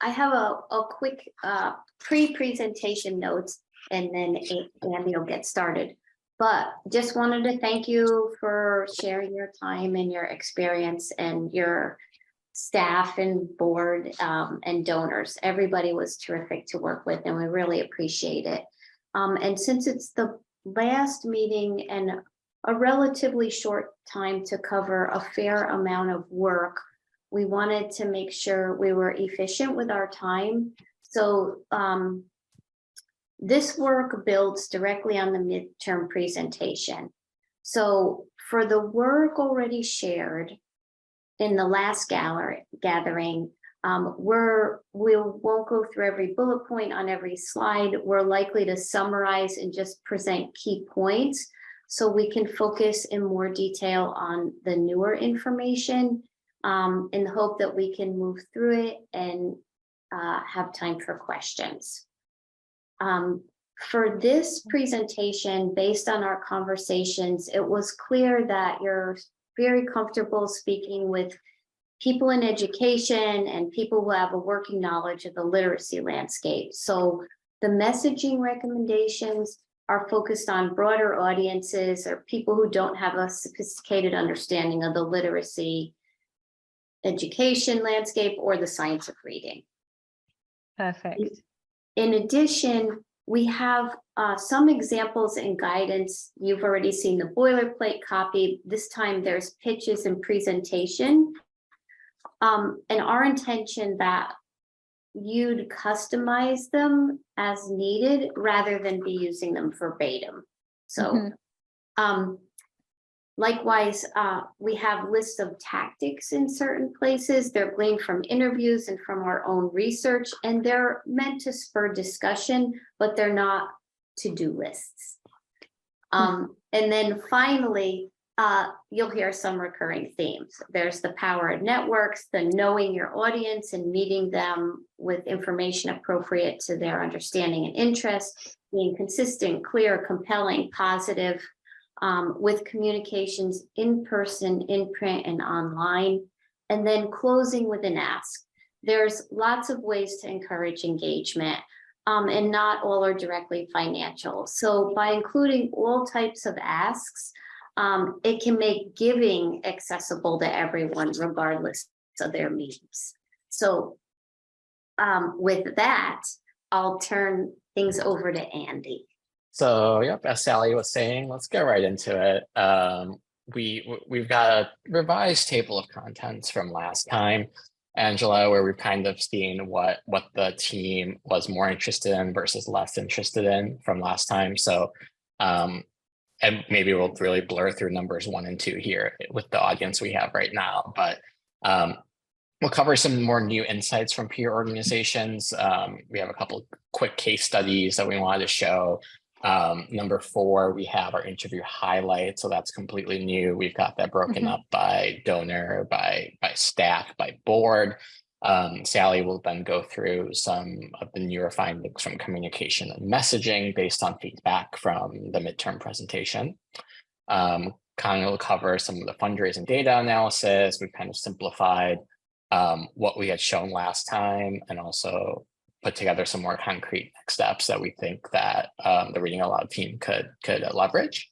I have a quick pre-presentation notes, and then Andy will get started. But just wanted to thank you for sharing your time and your experience and your staff and board and donors. Everybody was terrific to work with, and we really appreciate it. And since it's the last meeting and a relatively short time to cover a fair amount of work, we wanted to make sure we were efficient with our time. So this work builds directly on the midterm presentation. So for the work already shared in the last gathering, we won't go through every bullet point on every slide. We're likely to summarize and just present key points so we can focus in more detail on the newer information, in the hope that we can move through it and have time for questions. For this presentation, based on our conversations, it was clear that you're very comfortable speaking with people in education and people who have a working knowledge of the literacy landscape. So the messaging recommendations are focused on broader audiences or people who don't have a sophisticated understanding of the literacy education landscape or the science of reading. Perfect. In addition, we have some examples and guidance. You've already seen the boilerplate copy. This time there's pitches and presentation. And our intention that you'd customize them as needed rather than be using them verbatim. So likewise, we have lists of tactics in certain places. They're gleaned from interviews and from our own research, and they're meant to spur discussion, but they're not to-do lists. And then finally, you'll hear some recurring themes. There's the power of networks, the knowing your audience and meeting them with information appropriate to their understanding and interest, being consistent, clear, compelling, positive, with communications in person, in print, and online. And then closing with an ask. There's lots of ways to encourage engagement, and not all are directly financial. So by including all types of asks, it can make giving accessible to everyone, regardless of their means. So with that, I'll turn things over to Andy. So, yep, as Sally was saying, let's get right into it. We've got a revised table of contents from last time, Angela, where we've kind of seen what the team was more interested in versus less interested in from last time. So, and maybe we'll really blur through numbers 1 and 2 here with the audience we have right now. But we'll cover some more new insights from peer organizations. We have a couple quick case studies that we wanted to show. Number 4, we have our interview highlights. So that's completely new. We've got that broken up by donor, by staff, by board. Sally will then go through some of the newer findings from communication and messaging based on feedback from the midterm presentation. Connie will cover some of the fundraising data analysis. We've kind of simplified what we had shown last time, and also put together some more concrete next steps that we think that the Reading Aloud team could leverage.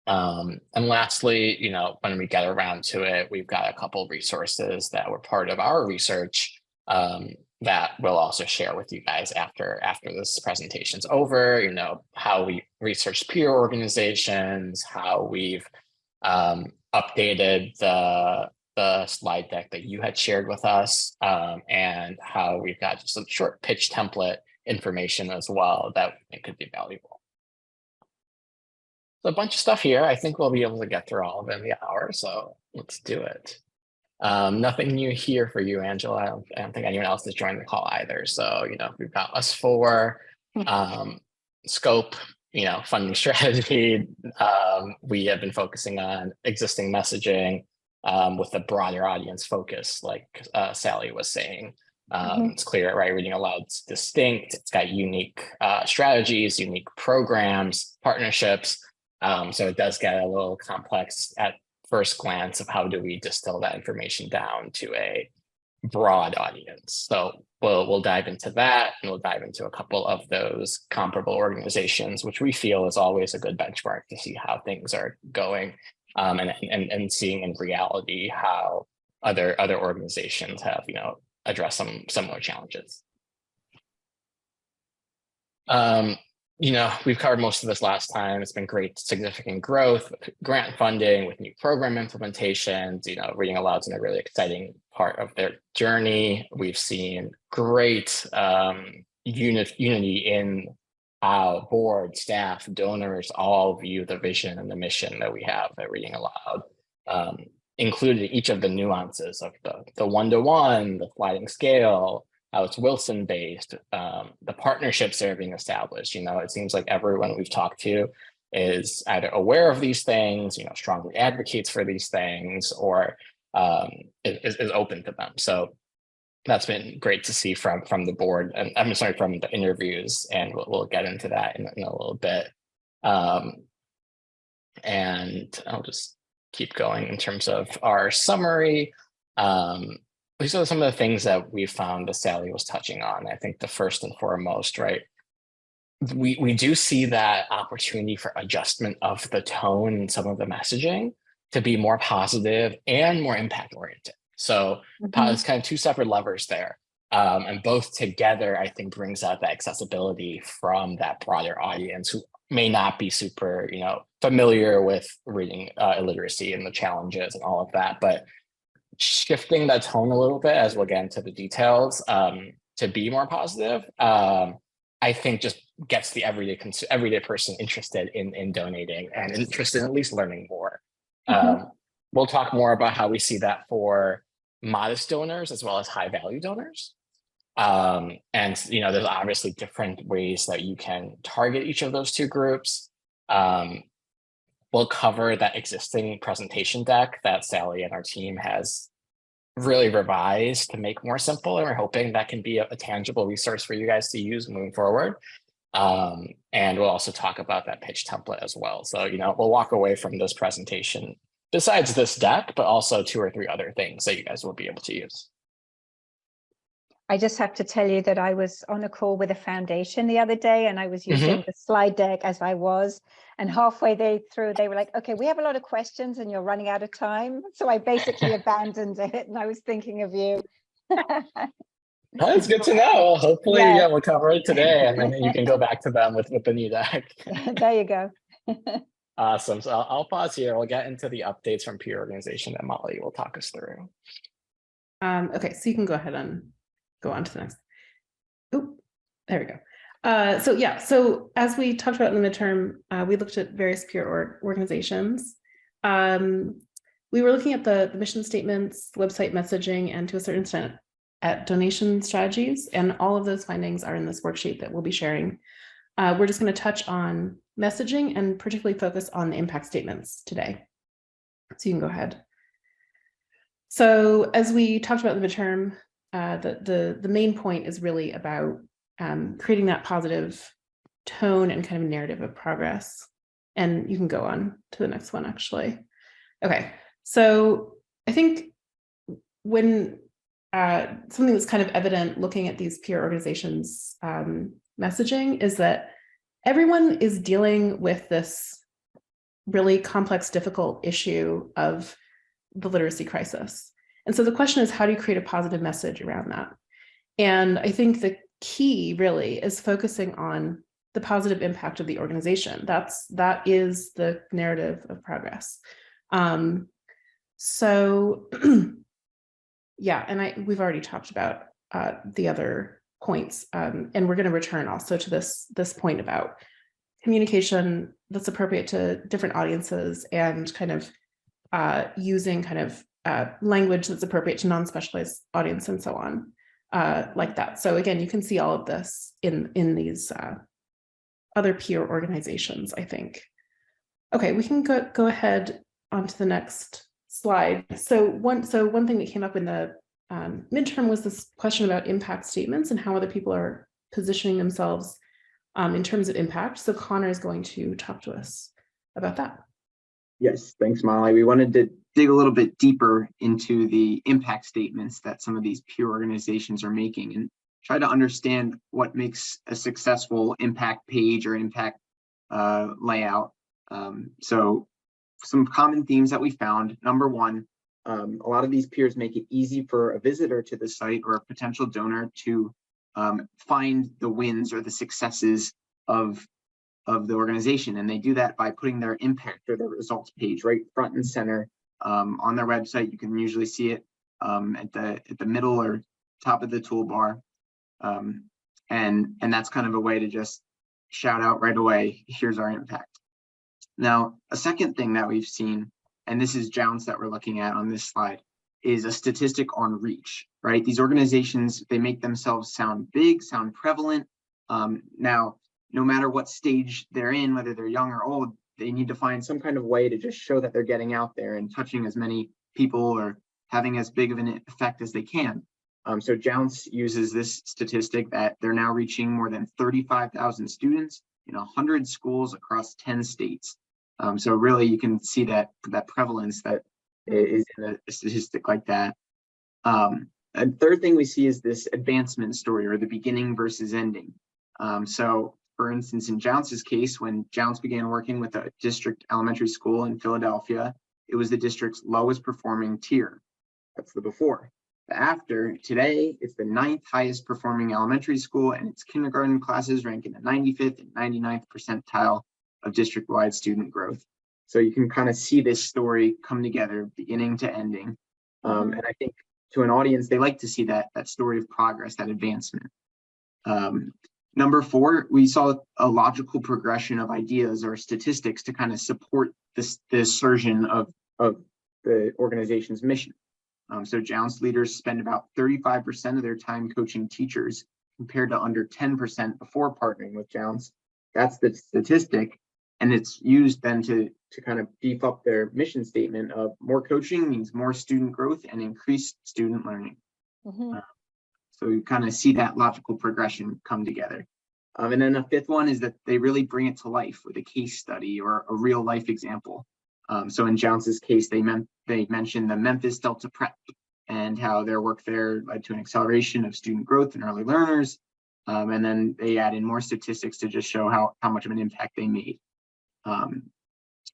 And lastly, when we get around to it, we've got a couple of resources that were part of our research that we'll also share with you guys after this presentation's over. How we researched peer organizations, how we've updated the slide deck that you had shared with us, and how we've got just a short pitch template information as well that we think could be valuable. So a bunch of stuff here. I think we'll be able to get through all of it in the hour, so let's do it. Nothing new here for you, Angela. I don't think anyone else has joined the call either. So, we've got us 4, scope, funding strategy. We have been focusing on existing messaging, with a broader audience focus, like Sally was saying. It's clear, right? Reading Aloud's distinct. It's got unique strategies, unique programs, partnerships. So it does get a little complex at first glance of how do we distill that information down to a broad audience. So we'll dive into that, and we'll dive into a couple of those comparable organizations, which we feel is always a good benchmark to see how things are going, and seeing in reality how other organizations have, you know, addressed some similar challenges. You know, we've covered most of this last time. It's been great, significant growth, grant funding with new program implementations. You know, Reading Aloud's in a really exciting part of their journey. We've seen great unity in how board, staff, donors all view the vision and the mission that we have at Reading Aloud, included each of the nuances of the one-to-one, the sliding scale, how it's Wilson based, the partnerships that are being established. You know, it seems like everyone we've talked to is either aware of these things, you know, strongly advocates for these things, or is open to them. So that's been great to see from the board, and I'm sorry, from the interviews, and we'll get into that in a little bit. And I'll just keep going in terms of our summary. These are some of the things that we found that Sally was touching on. I think the first and foremost, right? We do see that opportunity for adjustment of the tone and some of the messaging to be more positive and more impact oriented. So it's kind of two separate levers there. And both together, I think, brings out that accessibility from that broader audience who may not be super, you know, familiar with reading illiteracy and the challenges and all of that, but shifting that tone a little bit, as we'll get into the details, to be more positive, I think just gets the everyday person interested in donating and interested in at least learning more. We'll talk more about how we see that for modest donors as well as high value donors. And, you know, there's obviously different ways that you can target each of those two groups. We'll cover that existing presentation deck that Sally and our team has really revised to make more simple, and we're hoping that can be a tangible resource for you guys to use moving forward. And we'll also talk about that pitch template as well. So, you know, we'll walk away from this presentation besides this deck, but also 2 or 3 other things that you guys will be able to use. I just have to tell you that I was on a call with a foundation the other day, and I was using the slide deck as I was, and halfway through they were like, okay, we have a lot of questions and you're running out of time. So I basically abandoned it, and I was thinking of you. That's good to know. Well, hopefully, yeah, we'll cover it today, and then you can go back to them with the new deck. There you go. Awesome. So I'll pause here. We'll get into the updates from peer organization that Molly will talk us through. Okay, so you can go ahead and go on to the next. Oh, there we go. So yeah, so as we talked about in the midterm, we looked at various peer organizations. We were looking at the mission statements, website messaging, and to a certain extent at donation strategies. And all of those findings are in this worksheet that we'll be sharing. We're just going to touch on messaging and particularly focus on the impact statements today. So you can go ahead. So as we talked about in the midterm, the main point is really about creating that positive tone and kind of narrative of progress. And you can go on to the next one, actually. Okay, so I think when something that's kind of evident looking at these peer organizations messaging is that everyone is dealing with this really complex, difficult issue of the literacy crisis. And so the question is, how do you create a positive message around that? And I think the key really is focusing on the positive impact of the organization. That is the narrative of progress. So yeah, and we've already talked about the other points, and we're going to return also to this point about communication that's appropriate to different audiences and kind of using kind of language that's appropriate to non-specialized audience and so on, like that. So again, you can see all of this in these other peer organizations, I think. Okay, we can go ahead onto the next slide. So one thing that came up in the midterm was this question about impact statements and how other people are positioning themselves in terms of impact. So Connor is going to talk to us about that. Yes, thanks, Molly. We wanted to dig a little bit deeper into the impact statements that some of these peer organizations are making. And try to understand what makes a successful impact page or impact layout. So some common themes that we found: number one, a lot of these peers make it easy for a visitor to the site or a potential donor to find the wins or the successes of the organization, and they do that by putting their impact or their results page right front and center on their website. You can usually see it at the middle or top of the toolbar, and that's kind of a way to just shout out right away, here's our impact. Now, a second thing that we've seen, and this is Jounce that we're looking at on this slide, is a statistic on reach, right? These organizations, they make themselves sound big, sound prevalent. Now, no matter what stage they're in, whether they're young or old, they need to find some kind of way to just show that they're getting out there and touching as many people or having as big of an effect as they can. So Jounce uses this statistic that they're now reaching more than 35,000 students in 100 schools across 10 states. So really, you can see that prevalence that is in a statistic like that. A third thing we see is this advancement story, or the beginning versus ending. So for instance, in Jounce's case, when Jounce began working with a district elementary school in Philadelphia, it was the district's lowest performing tier. That's the before. The after, today, it's the 9th highest performing elementary school, and its kindergarten classes rank in the 95th and 99th percentile of district-wide student growth. So you can kind of see this story come together, beginning to ending. And I think to an audience, they like to see that story of progress, that advancement. Number 4, we saw a logical progression of ideas or statistics to kind of support the assertion of the organization's mission. So Jounce leaders spend about 35% of their time coaching teachers, compared to under 10% before partnering with Jounce. That's the statistic, and it's used then to kind of beef up their mission statement of more coaching means more student growth and increased student learning. So you kind of see that logical progression come together. And then the 5th one is that they really bring it to life with a case study or a real life example. So in Jounce's case, they mentioned the Memphis Delta Prep and how their work there led to an acceleration of student growth and early learners. And then they add in more statistics to just show how much of an impact they made.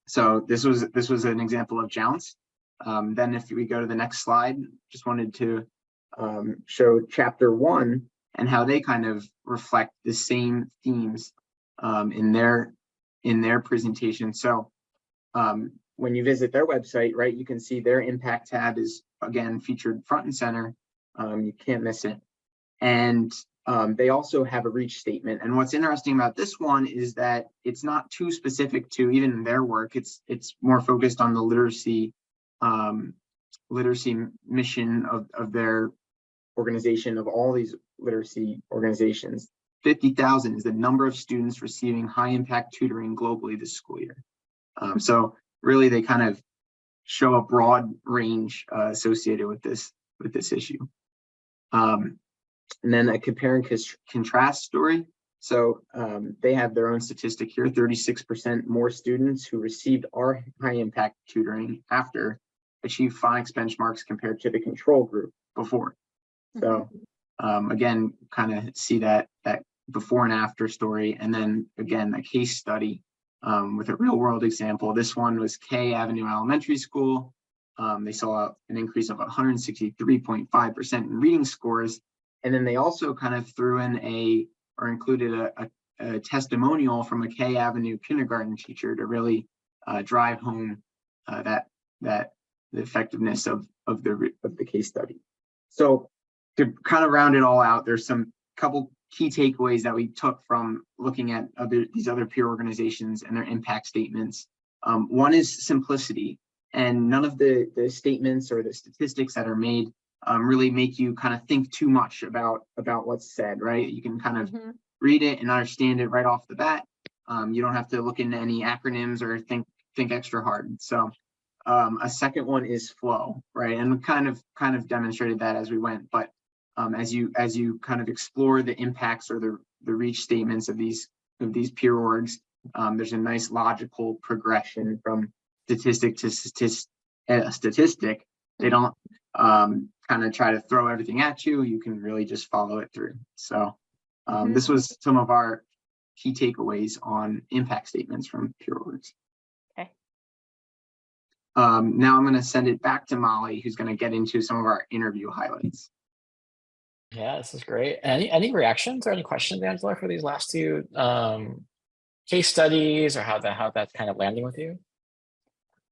So this was an example of Jounce. Then if we go to the next slide, just wanted to show chapter 1 and how they kind of reflect the same themes in their presentation. So when you visit their website, right, you can see their impact tab is again featured front and center. You can't miss it. And they also have a reach statement. And what's interesting about this one is that it's not too specific to even their work. It's more focused on the literacy mission of their organization, of all these literacy organizations. 50,000 is the number of students receiving high impact tutoring globally this school year. So really, they kind of show a broad range associated with this issue. And then a compare and contrast story. So they have their own statistic here: 36% more students who received our high impact tutoring after achieved phonics benchmarks compared to the control group before. So again, kind of see that before and after story. And then again, a case study with a real world example. This one was K Avenue Elementary School. They saw an increase of 163.5% in reading scores. And then they also kind of threw in included a testimonial from a K Avenue kindergarten teacher to really drive home the effectiveness of the case study. So to kind of round it all out, there's some couple key takeaways that we took from looking at these other peer organizations and their impact statements. One is simplicity, and none of the statements or the statistics that are made really make you kind of think too much about what's said, right? You can kind of read it and understand it right off the bat. You don't have to look into any acronyms or think extra hard. So a second one is flow, right? And we kind of demonstrated that as we went, but as you kind of explore the impacts or the reach statements of these peer orgs, there's a nice logical progression from statistic to statistic. They don't kind of try to throw everything at you. You can really just follow it through. So this was some of our key takeaways on impact statements from PureWords. Okay. Now I'm going to send it back to Molly, who's going to get into some of our interview highlights. Yeah, this is great. Any reactions or any questions, Angela, for these last two case studies, or how that's kind of landing with you?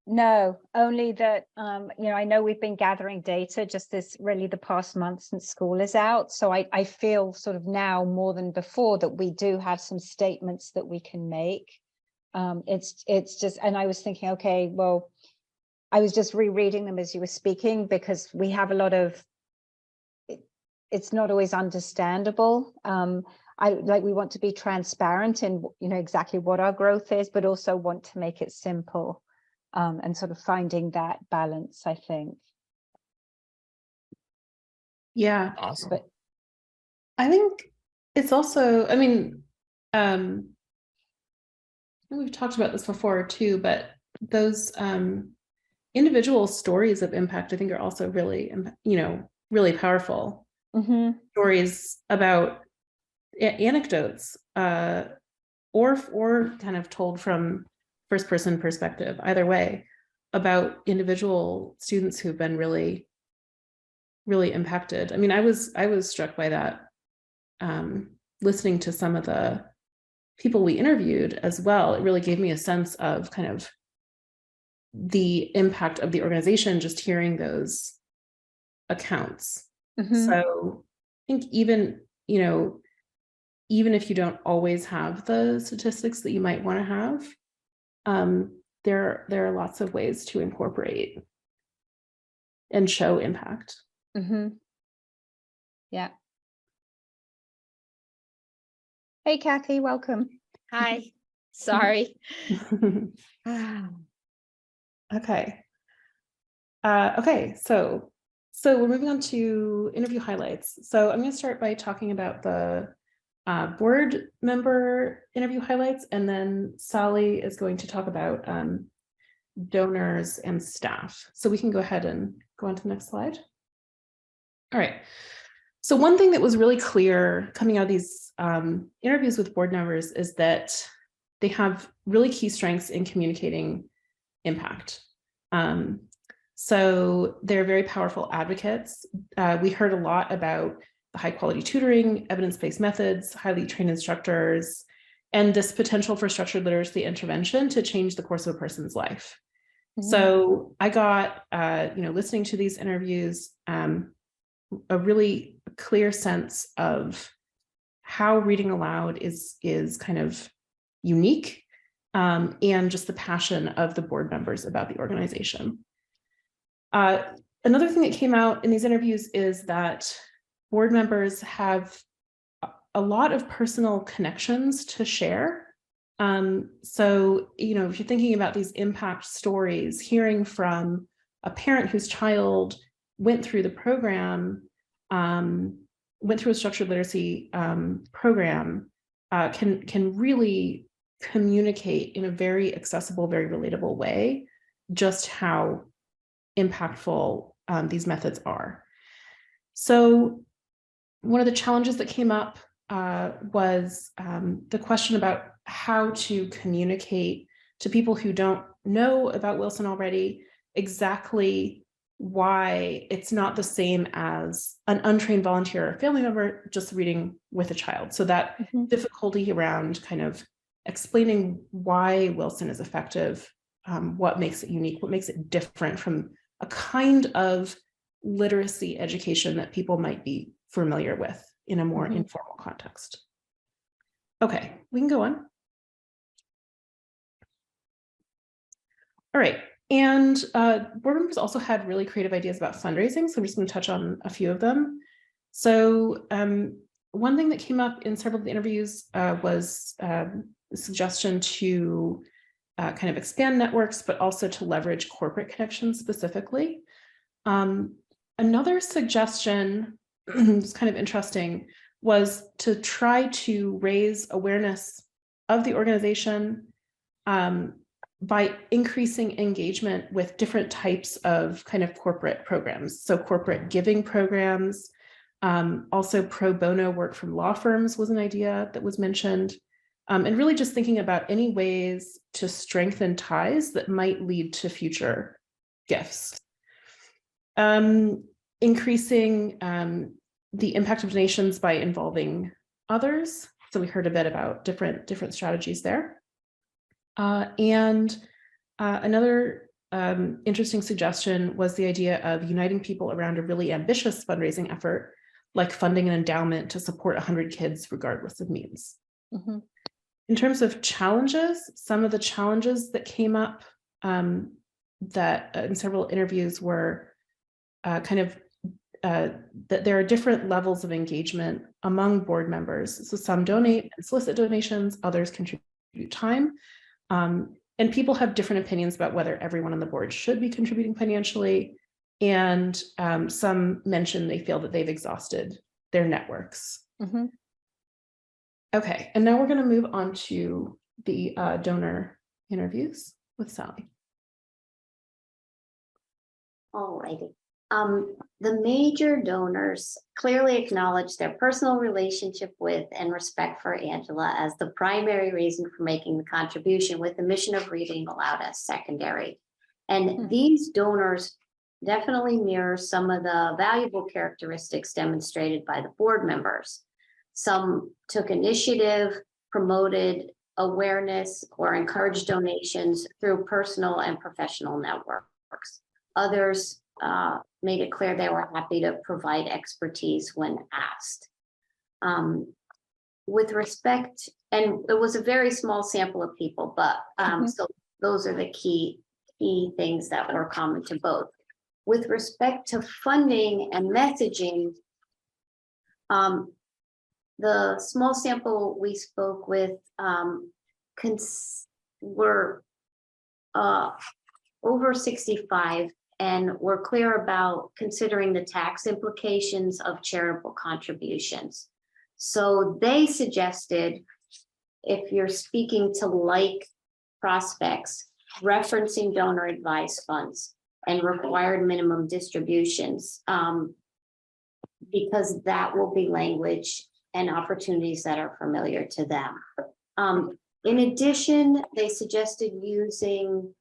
No, only that, I know we've been gathering data just this really the past month since school is out. So I feel sort of now more than before that we do have some statements that we can make. It's just, and I was thinking, okay, well, I was just rereading them as you were speaking, because we have a lot of, it's not always understandable. We want to be transparent in, exactly what our growth is, but also want to make it simple. And sort of finding that balance, I think. Yeah, Awesome. But I think it's also, I mean, we've talked about this before too, but those individual stories of impact, I think, are also really, really powerful. Stories about anecdotes, or kind of told from first person perspective, either way, about individual students who've been really, really impacted. I mean, I was struck by that, listening to some of the people we interviewed as well. It really gave me a sense of kind of the impact of the organization, just hearing those accounts. So I think even if you don't always have the statistics that you might want to have, there are lots of ways to incorporate and show impact. Yeah. Hey, Kathy, welcome. Hi, sorry. Okay. Okay, so we're moving on to interview highlights. So I'm going to start by talking about the board member interview highlights, and then Sally is going to talk about donors and staff. So we can go ahead and go on to the next slide. All right. So one thing that was really clear coming out of these interviews with board members is that they have really key strengths in communicating impact. So they're very powerful advocates. We heard a lot about the high quality tutoring, evidence-based methods, highly trained instructors, and this potential for structured literacy intervention to change the course of a person's life. So I got, listening to these interviews, a really clear sense of how reading aloud is kind of unique, and just the passion of the board members about the organization. Another thing that came out in these interviews is that board members have a lot of personal connections to share. So, if you're thinking about these impact stories, hearing from a parent whose child went through the program, went through a structured literacy program, can really communicate in a very accessible, very relatable way, just how impactful these methods are. So one of the challenges that came up was the question about how to communicate to people who don't know about Wilson already exactly why it's not the same as an untrained volunteer or family member just reading with a child. So that difficulty around kind of explaining why Wilson is effective, what makes it unique, what makes it different from a kind of literacy education that people might be familiar with in a more informal context. Okay, we can go on. All right, and board members also had really creative ideas about fundraising, so I'm just going to touch on a few of them. So one thing that came up in several of the interviews was a suggestion to kind of expand networks, but also to leverage corporate connections specifically. Another suggestion, it's kind of interesting, was to try to raise awareness of the organization, by increasing engagement with different types of kind of corporate programs. So corporate giving programs, also pro bono work from law firms was an idea that was mentioned. And really just thinking about any ways to strengthen ties that might lead to future gifts. Increasing the impact of donations by involving others. So we heard a bit about different strategies there. And another interesting suggestion was the idea of uniting people around a really ambitious fundraising effort, like funding an endowment to support 100 kids regardless of means. Mm-hmm. In terms of challenges, some of the challenges that came up that in several interviews were that there are different levels of engagement among board members. So some donate and solicit donations, others contribute time. And people have different opinions about whether everyone on the board should be contributing financially. And some mention they feel that they've exhausted their networks. Mm-hmm. Okay, and now we're going to move on to the donor interviews with Sally. Alrighty. The major donors clearly acknowledge their personal relationship with and respect for Angela as the primary reason for making the contribution, with the mission of reading aloud as secondary. And these donors definitely mirror some of the valuable characteristics demonstrated by the board members. Some took initiative, promoted awareness, or encouraged donations through personal and professional networks. Others made it clear they were happy to provide expertise when asked. With respect, and it was a very small sample of people, but so those are the key things that were common to both. With respect to funding and messaging, the small sample we spoke with were over 65 and were clear about considering the tax implications of charitable contributions. So they suggested, if you're speaking to like prospects, referencing donor advised funds and required minimum distributions, because that will be language and opportunities that are familiar to them. In addition, they suggested using,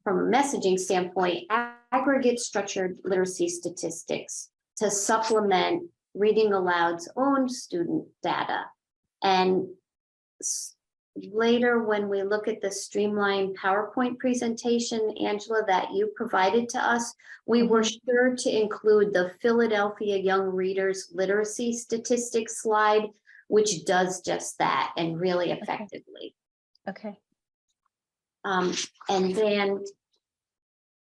from a messaging standpoint, aggregate structured literacy statistics to supplement Reading Aloud's own student data. And later, when we look at the streamlined PowerPoint presentation, Angela, that you provided to us, we were sure to include the Philadelphia Young Readers Literacy Statistics slide, which does just that and really effectively. Okay. And then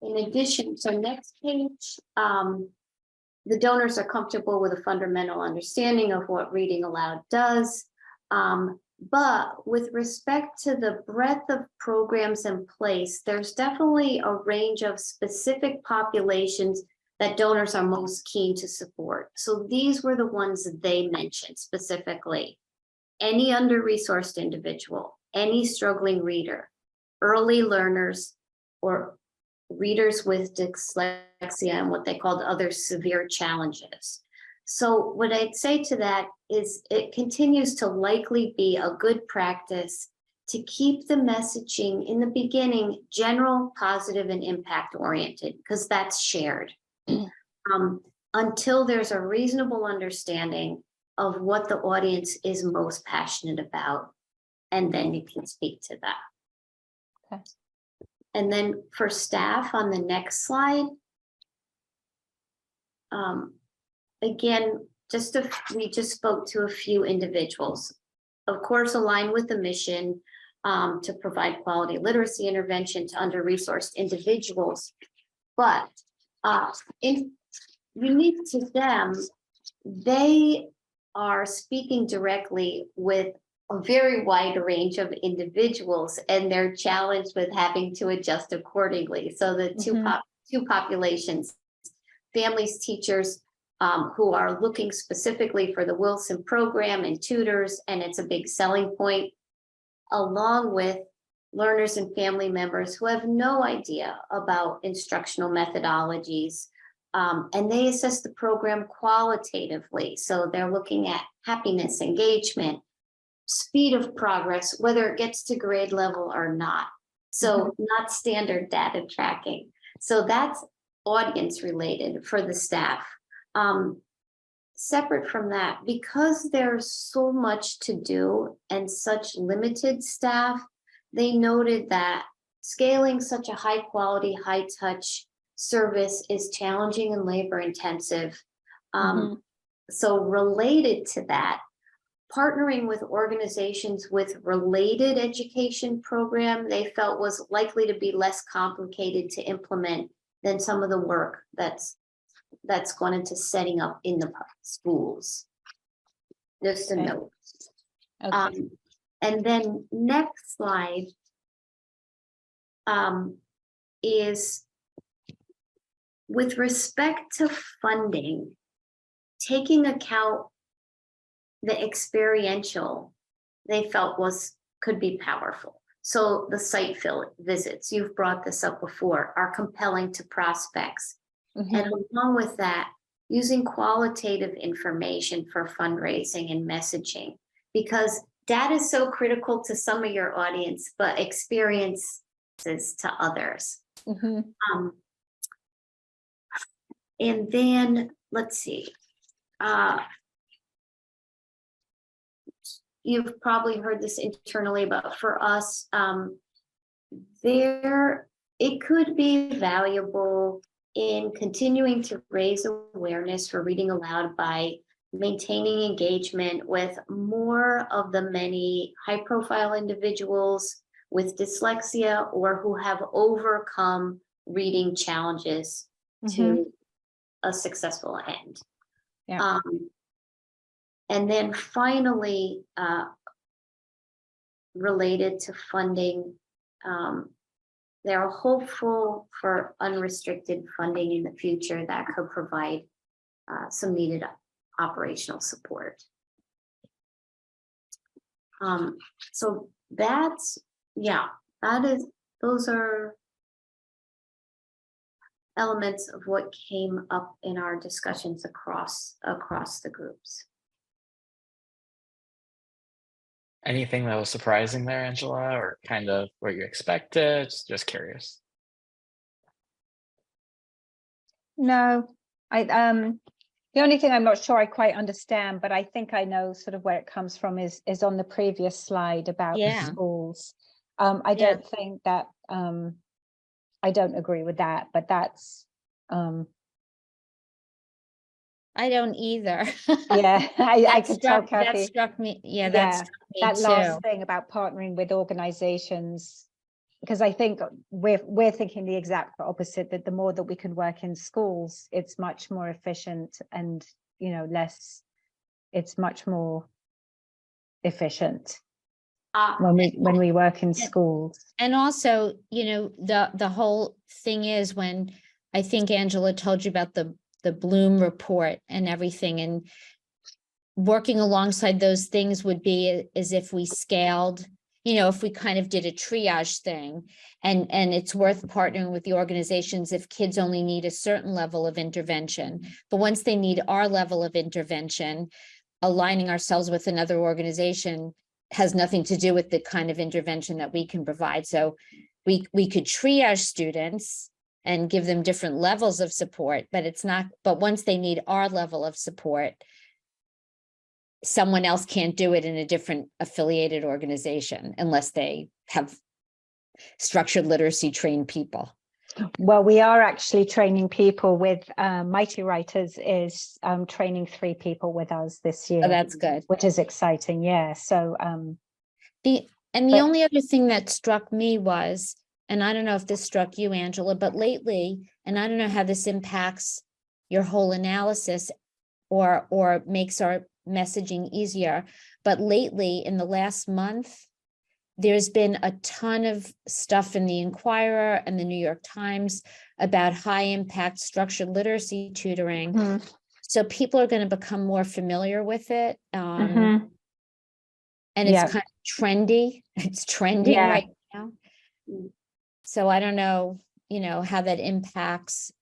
in addition, so next page, the donors are comfortable with a fundamental understanding of what Reading Aloud does. But with respect to the breadth of programs in place, there's definitely a range of specific populations that donors are most keen to support. So these were the ones that they mentioned specifically. Any under-resourced individual, any struggling reader, early learners, or readers with dyslexia and what they called other severe challenges. So what I'd say to that is it continues to likely be a good practice to keep the messaging in the beginning general, positive, and impact oriented, because that's shared. Until there's a reasonable understanding of what the audience is most passionate about, and then you can speak to that. Okay. And then for staff on the next slide, again, we just spoke to a few individuals, of course, aligned with the mission to provide quality literacy intervention to under-resourced individuals. But unique to them, they are speaking directly with a very wide range of individuals, and they're challenged with having to adjust accordingly. So the two populations, families, teachers, who are looking specifically for the Wilson program and tutors, and it's a big selling point, along with learners and family members who have no idea about instructional methodologies. And they assess the program qualitatively. So they're looking at happiness, engagement, speed of progress, whether it gets to grade level or not. So not standard data tracking. So that's audience related for the staff. Separate from that, because there's so much to do and such limited staff, they noted that scaling such a high quality, high touch service is challenging and labor intensive. So related to that, partnering with organizations with related education program, they felt was likely to be less complicated to implement than some of the work that's gone into setting up in the schools. Just a Okay. note. Okay. And then next slide is with respect to funding, taking account the experiential they felt could be powerful. So the site visits, you've brought this up before, are compelling to prospects. And along with that, using qualitative information for fundraising and messaging, because data is so critical to some of your audience, but experiences to others. And then let's see. You've probably heard this internally, but for us, it could be valuable in continuing to raise awareness for reading aloud by maintaining engagement with more of the many high-profile individuals with dyslexia or who have overcome reading challenges to a successful end. Yeah. And then finally, related to funding, they're hopeful for unrestricted funding in the future that could provide some needed operational support. So that's, those are elements of what came up in our discussions across the groups. Anything that was surprising there, Angela, or kind of what you expected? Just curious. No, the only thing I'm not sure I quite understand, but I think I know sort of where it comes from is on the previous slide about the Yeah. schools. I don't think that I don't agree with that, but that's I don't either. yeah, I That could tell struck, that Kathy. struck me. Yeah, Yeah, that struck me that too. last thing about partnering with organizations, because I think we're thinking the exact opposite, that the more that we can work in schools, it's much more efficient and, you know, it's much more efficient when we work in schools. And also, you know, the whole thing is, when I think Angela told you about the Bloom report and everything, and working alongside those things would be as if we scaled, you know, if we kind of did a triage thing, and it's worth partnering with the organizations if kids only need a certain level of intervention. But once they need our level of intervention, aligning ourselves with another organization has nothing to do with the kind of intervention that we can provide. So we could triage students and give them different levels of support, but once they need our level of support, someone else can't do it in a different affiliated organization unless they have structured literacy trained people. Well, we are actually training people with Mighty Writers is training 3 people with us this year. So that's good. Which is exciting. Yeah. So The but- only other thing that struck me was, and I don't know if this struck you, Angela, but lately, and I don't know how this impacts your whole analysis or makes our messaging easier, but lately in the last month, there's been a ton of stuff in the Inquirer and the New York Times about high impact structured literacy tutoring. So people are going to become more familiar with it. And it's kind of trendy. It's trending right now. So I don't know, how that impacts.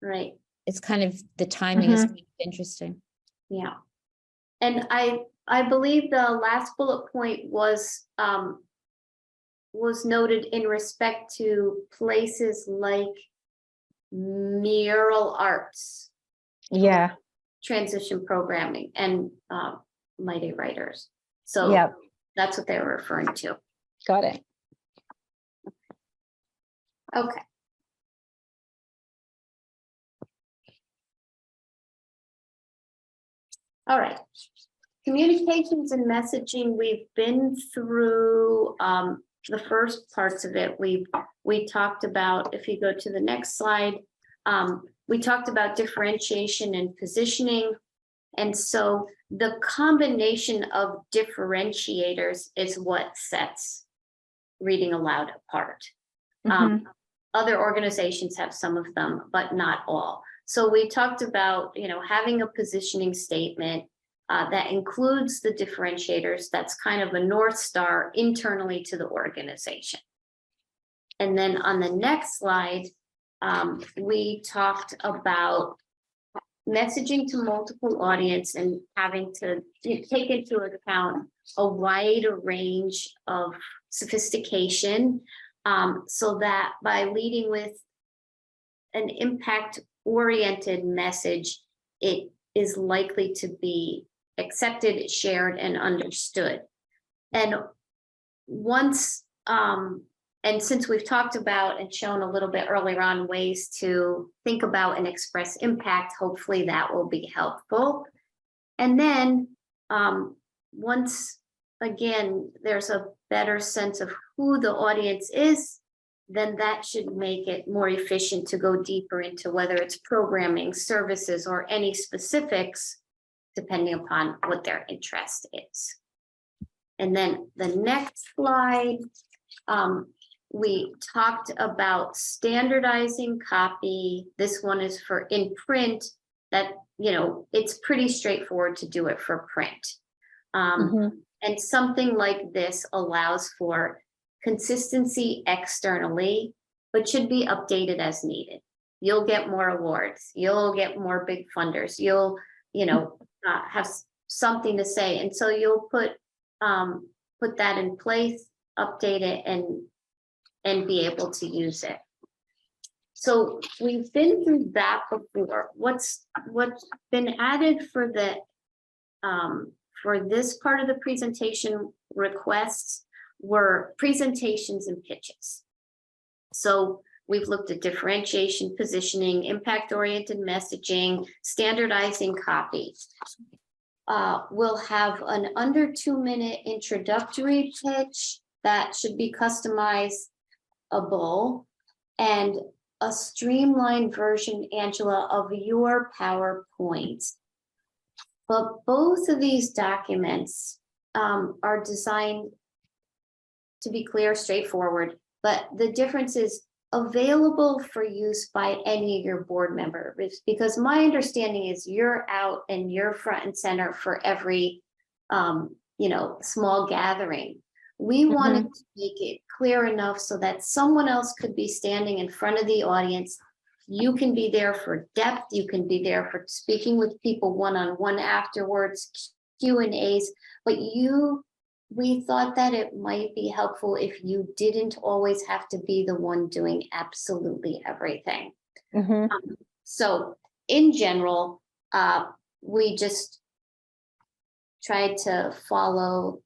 Right, It's kind of, the timing is Mhm. kind of interesting. yeah. And I believe the last bullet point was noted in respect to places like mural arts, Yeah, transition programming, and Mighty Writers. So yeah, that's what they were referring to. got it. Okay. All right. Communications and messaging, we've been through the first parts of it. We talked about, if you go to the next slide, we talked about differentiation and positioning. And so the combination of differentiators is what sets reading aloud apart. Mhm. Other organizations have some of them, but not all. So we talked about, having a positioning statement that includes the differentiators. That's kind of a North Star internally to the organization. And then on the next slide, we talked about messaging to multiple audience and having to take into account a wide range of sophistication, so that by leading with an impact-oriented message, it is likely to be accepted, shared, and understood. And once, and since we've talked about and shown a little bit earlier on ways to think about and express impact, hopefully that will be helpful. And then once again, there's a better sense of who the audience is, then that should make it more efficient to go deeper into whether it's programming, services, or any specifics, depending upon what their interest is. And then the next slide, we talked about standardizing copy. This one is for in print, that, it's pretty straightforward to do it for print. Mhm. And something like this allows for consistency externally, but should be updated as needed. You'll get more awards, you'll get more big funders, you'll, have something to say. And so you'll put that in place, update it, and be able to use it. So we've been through that before. What's been added for this part of the presentation requests were presentations and pitches. So we've looked at differentiation, positioning, impact-oriented messaging, standardizing copy. We'll have an under 2-minute introductory pitch that should be customizable, and a streamlined version, Angela, of your PowerPoint. But both of these documents are designed to be clear, straightforward, but the difference is available for use by any of your board members, because my understanding is you're out and you're front and center for every small gathering. We wanted to make it clear enough so that someone else could be standing in front of the audience. You can be there for depth, you can be there for speaking with people one-on-one afterwards, Q&As, but we thought that it might be helpful if you didn't always have to be the one doing absolutely everything. Mhm. So in general, we just tried to follow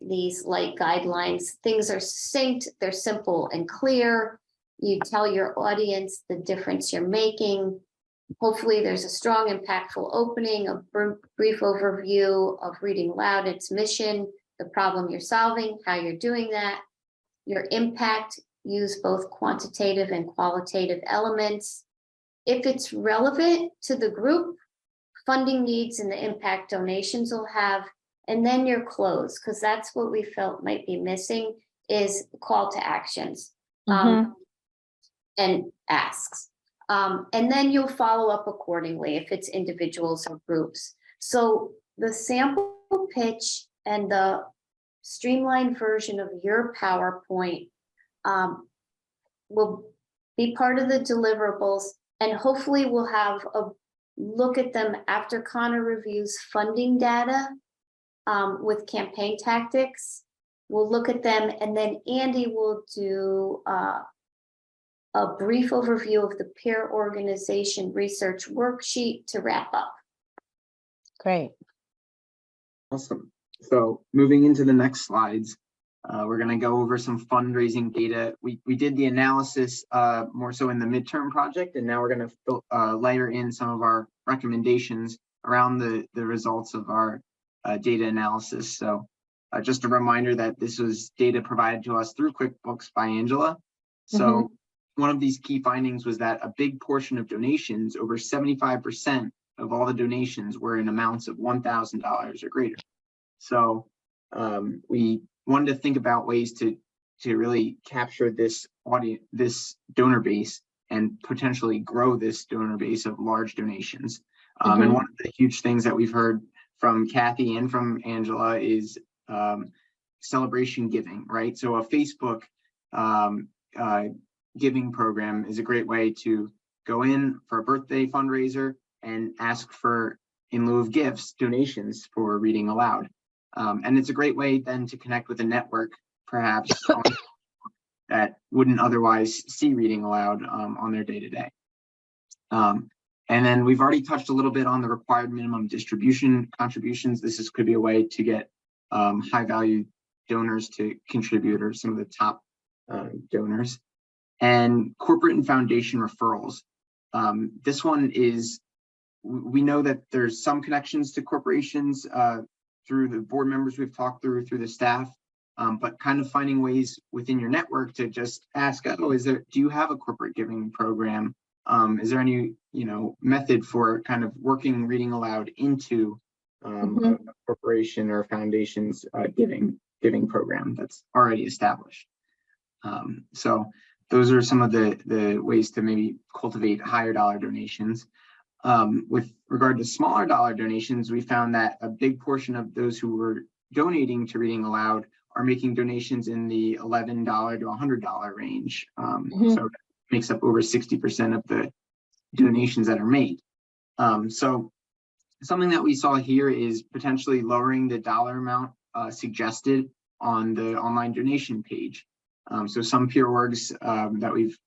these light guidelines. Things are succinct, they're simple and clear. You tell your audience the difference you're making. Hopefully there's a strong, impactful opening, a brief overview of Reading Aloud, its mission, the problem you're solving, how you're doing that, your impact, use both quantitative and qualitative elements. If it's relevant to the group, funding needs and the impact donations will have, and then your close, because that's what we felt might be missing, is call to actions and asks. And then you'll follow up accordingly if it's individuals or groups. So the sample pitch and the streamlined version of your PowerPoint will be part of the deliverables, and hopefully we'll have a look at them after Connor reviews funding data with campaign tactics. We'll look at them, and then Andy will do a brief overview of the peer organization research worksheet to wrap up. Great. Awesome. So moving into the next slides, we're going to go over some fundraising data. We did the analysis more so in the midterm project, and now we're going to layer in some of our recommendations around the results of our data analysis. So just a reminder that this was data provided to us through QuickBooks by Angela. So one of these key findings was that a big portion of donations, over 75% of all the donations, were in amounts of $1,000 or greater. So we wanted to think about ways to really capture this audience, this donor base, and potentially grow this donor base of large donations. And one of the huge things that we've heard from Kathy and from Angela is celebration giving, right? So a Facebook giving program is a great way to go in for a birthday fundraiser and ask for, in lieu of gifts, donations for reading aloud. And it's a great way then to connect with a network, perhaps, that wouldn't otherwise see reading aloud on their day-to-day. And then we've already touched a little bit on the required minimum distribution contributions. This could be a way to get high-value donors to contribute, or some of the top donors. And corporate and foundation referrals. This one is, we know that there's some connections to corporations through the board members we've talked through the staff, but kind of finding ways within your network to just ask, oh, do you have a corporate giving program? Is there any, method for kind of working reading aloud into a corporation or foundation's giving program that's already established? So those are some of the ways to maybe cultivate higher dollar donations. With regard to smaller dollar donations, we found that a big portion of those who were donating to reading aloud are making donations in the $11 to $100 range. So that makes up over 60% of the donations that are made. So something that we saw here is potentially lowering the dollar amount suggested on the online donation page. So some peer orgs that we've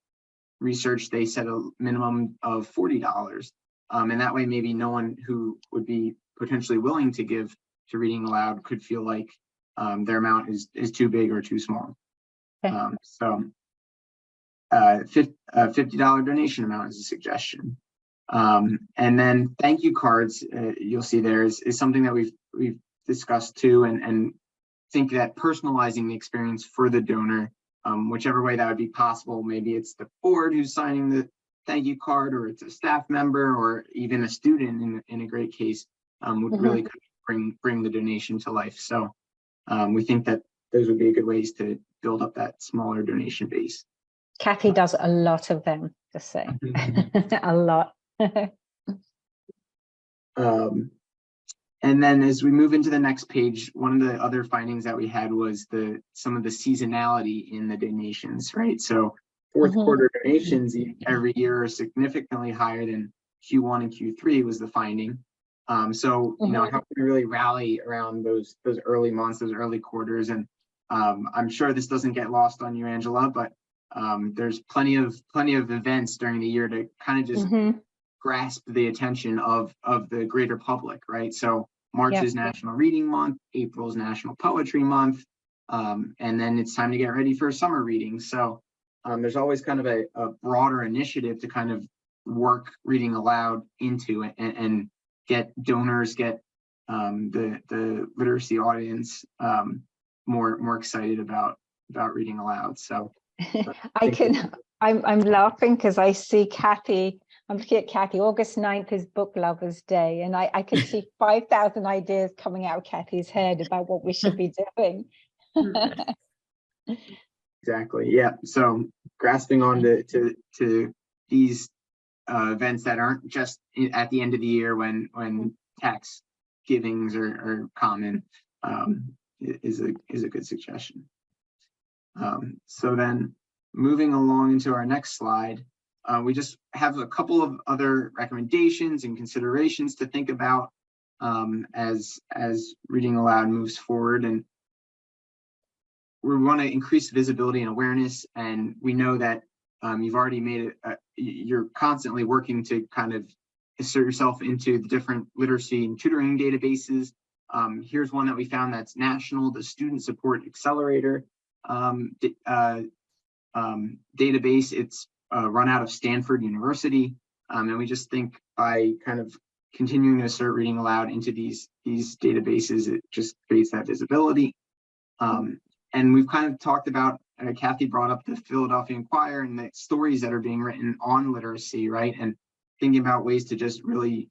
researched, they set a minimum of $40. And that way, maybe no one who would be potentially willing to give to reading aloud could feel like their amount is too big or too small. Okay. So $50 donation amount is a suggestion. And then thank you cards, you'll see there is something that we've discussed too, and think that personalizing the experience for the donor, whichever way that would be possible, maybe it's the board who's signing the thank you card, or it's a staff member, or even a student in a great case, would really bring the donation to life. So we think that those would be good ways to build up that smaller donation base. Kathy does a lot of them, just saying. A lot. And then as we move into the next page, one of the other findings that we had was some of the seasonality in the donations, right? So fourth quarter donations every year are significantly higher than Q1 and Q3 was the finding. So, how can we really rally around those early months, those early quarters? And I'm sure this doesn't get lost on you, Angela, but there's plenty of events during the year to kind of just grasp the attention of the greater public, right? So March is National Reading Month, April is National Poetry Month, and then it's time to get ready for summer reading. So there's always kind of a broader initiative to kind of work reading aloud into it and get donors, get the literacy audience more excited about reading aloud. So I'm laughing because I see Kathy. I'm looking at Kathy. August 9th is Book Lovers Day, and I can see 5,000 ideas coming out of Kathy's head about what we should be doing. Exactly. Yeah. So grasping on to these events that aren't just at the end of the year when tax givings are common is a good suggestion. So then moving along into our next slide, we just have a couple of other recommendations and considerations to think about as Reading Aloud moves forward. And we want to increase visibility and awareness. And we know that you've already made it, you're constantly working to kind of insert yourself into the different literacy and tutoring databases. Here's one that we found that's national, the Student Support Accelerator database. It's run out of Stanford University. And we just think by kind of continuing to assert Reading Aloud into these databases, it just creates that visibility. And we've kind of talked about, Kathy brought up the Philadelphia Inquirer and the stories that are being written on literacy, right? And thinking about ways to just really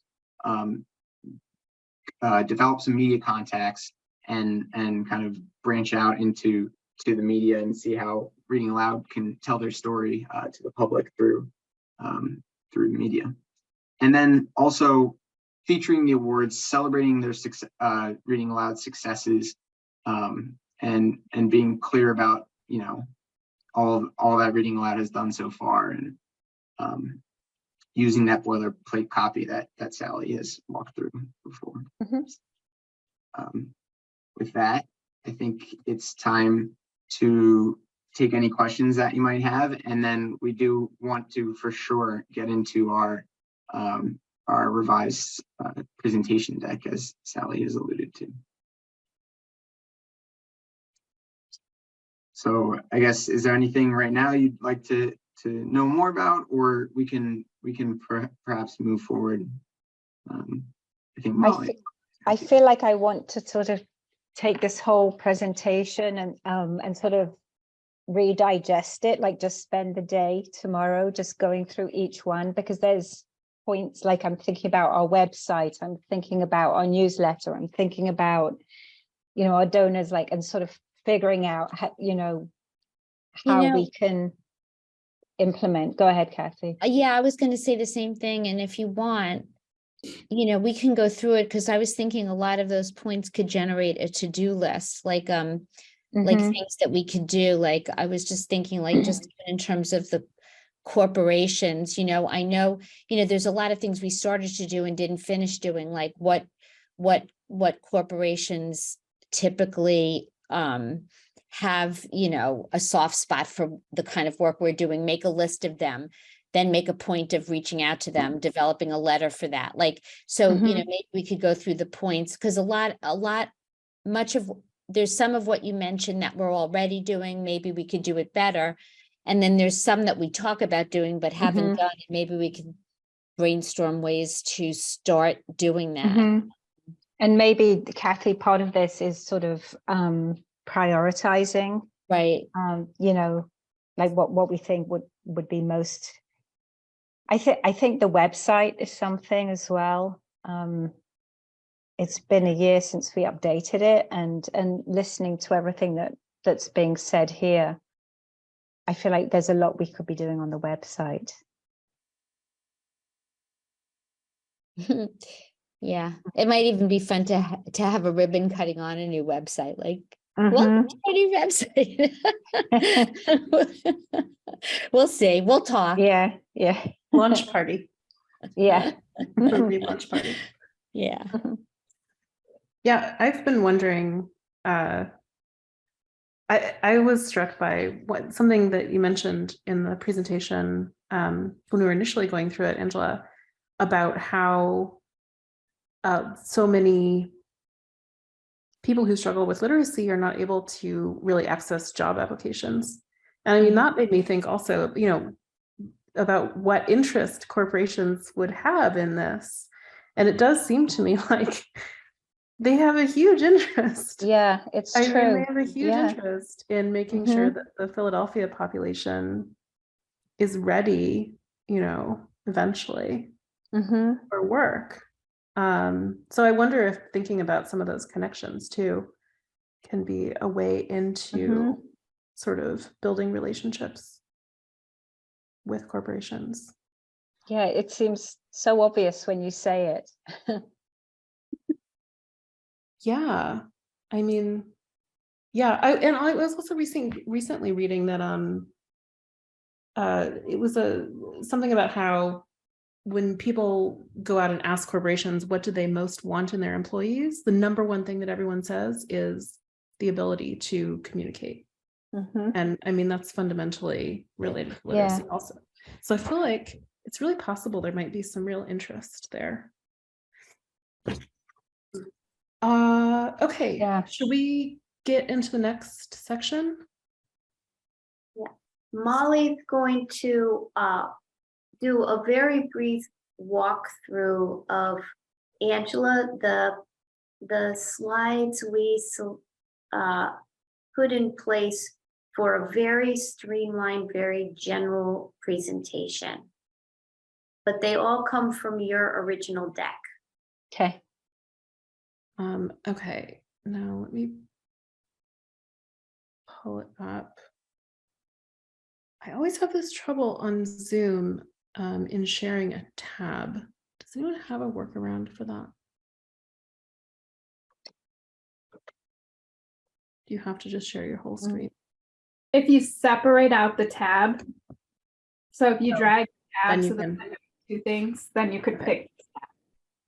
develop some media contacts and kind of branch out into the media and see how Reading Aloud can tell their story to the public through media. And then also featuring the awards, celebrating their Reading Aloud successes, and being clear about, you know, all that Reading Aloud has done so far, and using that boilerplate copy that Sally has walked through before. With that, I think it's time to take any questions that you might have, and then we do want to for sure get into our revised presentation deck, as Sally has alluded to. So I guess, is there anything right now you'd like to know more about, or we can perhaps move forward? I think Molly. I feel like I want to sort of take this whole presentation and sort of redigest it, like just spend the day tomorrow just going through each one, because there's points like I'm thinking about our website, I'm thinking about our newsletter, I'm thinking about, you know, our donors, like, and sort of figuring out how, how we can implement. Go ahead, Kathy. Yeah, I was going to say the same thing. And if you want, we can go through it, because I was thinking a lot of those points could generate a to-do list, like things that we could do. Like I was just thinking, like, just in terms of the corporations, I know, there's a lot of things we started to do and didn't finish doing, like what corporations typically have, a soft spot for the kind of work we're doing, make a list of them, then make a point of reaching out to them, developing a letter for that. Like, so, maybe we could go through the points, because there's some of what you mentioned that we're already doing. Maybe we could do it better. And then there's some that we talk about doing, but haven't done. Maybe we could brainstorm ways to start doing that. And maybe, Kathy, part of this is sort of prioritizing, right? Like what we think would be most. I think the website is something as well. It's been a year since we updated it, and listening to everything that's being said here, I feel like there's a lot we could be doing on the website. Yeah, it might even be fun to have a ribbon cutting on a new website, like, welcome to our new website. We'll see. We'll talk. Yeah. Lunch party. Yeah. Lunch party. Yeah. Yeah, I've been wondering, I was struck by something that you mentioned in the presentation when we were initially going through it, Angela, about how so many people who struggle with literacy are not able to really access job applications. And I mean, that made me think also, about what interest corporations would have in this. And it does seem to me like they have a huge interest. Yeah, it's true. I mean, they have a huge interest in making sure that the Philadelphia population is ready, eventually for work. So I wonder if thinking about some of those connections too can be a way into sort of building relationships with corporations. Yeah, it seems so obvious when you say it. Yeah, I mean, yeah, I was also recently reading that it was something about how when people go out and ask corporations, what do they most want in their employees? The number one thing that everyone says is the ability to communicate. Mhm. And I mean, that's fundamentally related to Yeah. literacy also. So I feel like it's really possible there might be some real interest there. Okay, Yeah. should we get into the next section? Molly's going to do a very brief walkthrough of Angela, the slides we put in place for a very streamlined, very general presentation. But they all come from your original deck. Okay. Okay, now let me pull it up. I always have this trouble on Zoom in sharing a tab. Does anyone have a workaround for that? Do you have to just share your whole screen? If you separate out the tab, so if you drag the then tab you so that can- I have two things, then you could Okay. pick.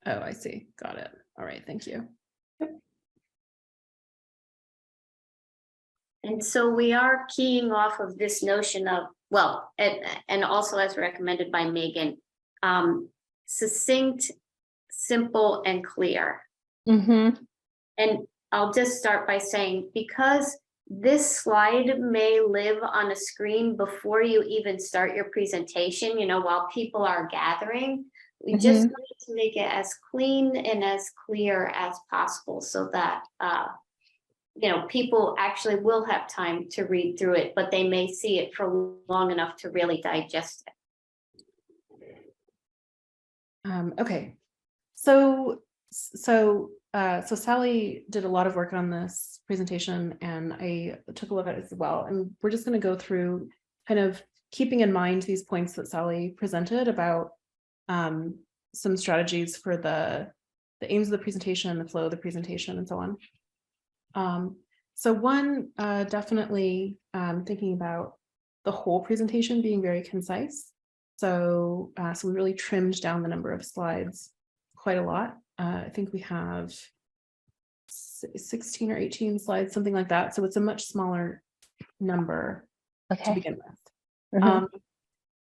Oh, I see. Got it. All right, thank you. And so we are keying off of this notion of, well, and also as recommended by Megan, succinct, simple, and clear. Mm-hmm. And I'll just start by saying, because this slide may live on a screen before you even start your presentation, while people are gathering, we just wanted to make it as clean and as clear as possible so that, people actually will have time to read through it, but they may see it for long enough to really digest it. Okay, so Sally did a lot of work on this presentation, and I took a look at it as well. And we're just going to go through kind of keeping in mind these points that Sally presented about some strategies for the aims of the presentation, the flow of the presentation, and so on. So one, definitely thinking about the whole presentation being very concise. So we really trimmed down the number of slides quite a lot. I think we have 16 or 18 slides, something like that. So it's a much smaller number to Okay. begin with. Mhm.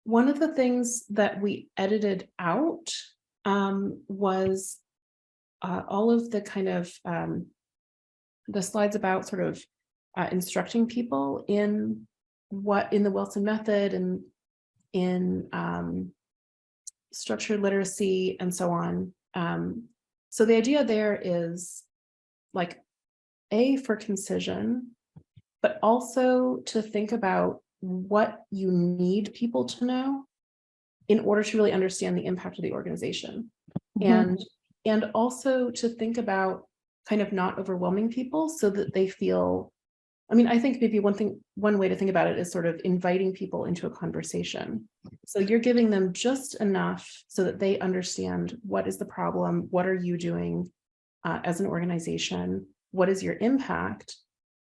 One of the things that we edited out was all of the kind of the slides about sort of instructing people in the Wilson method and in structured literacy and so on. So the idea there is like for concision, but also to think about what you need people to know in order to really understand the impact of the organization. Mhm. And also to think about kind of not overwhelming people so that they feel, I mean, I think maybe one way to think about it is sort of inviting people into a conversation. So you're giving them just enough so that they understand what is the problem, what are you doing as an organization, what is your impact,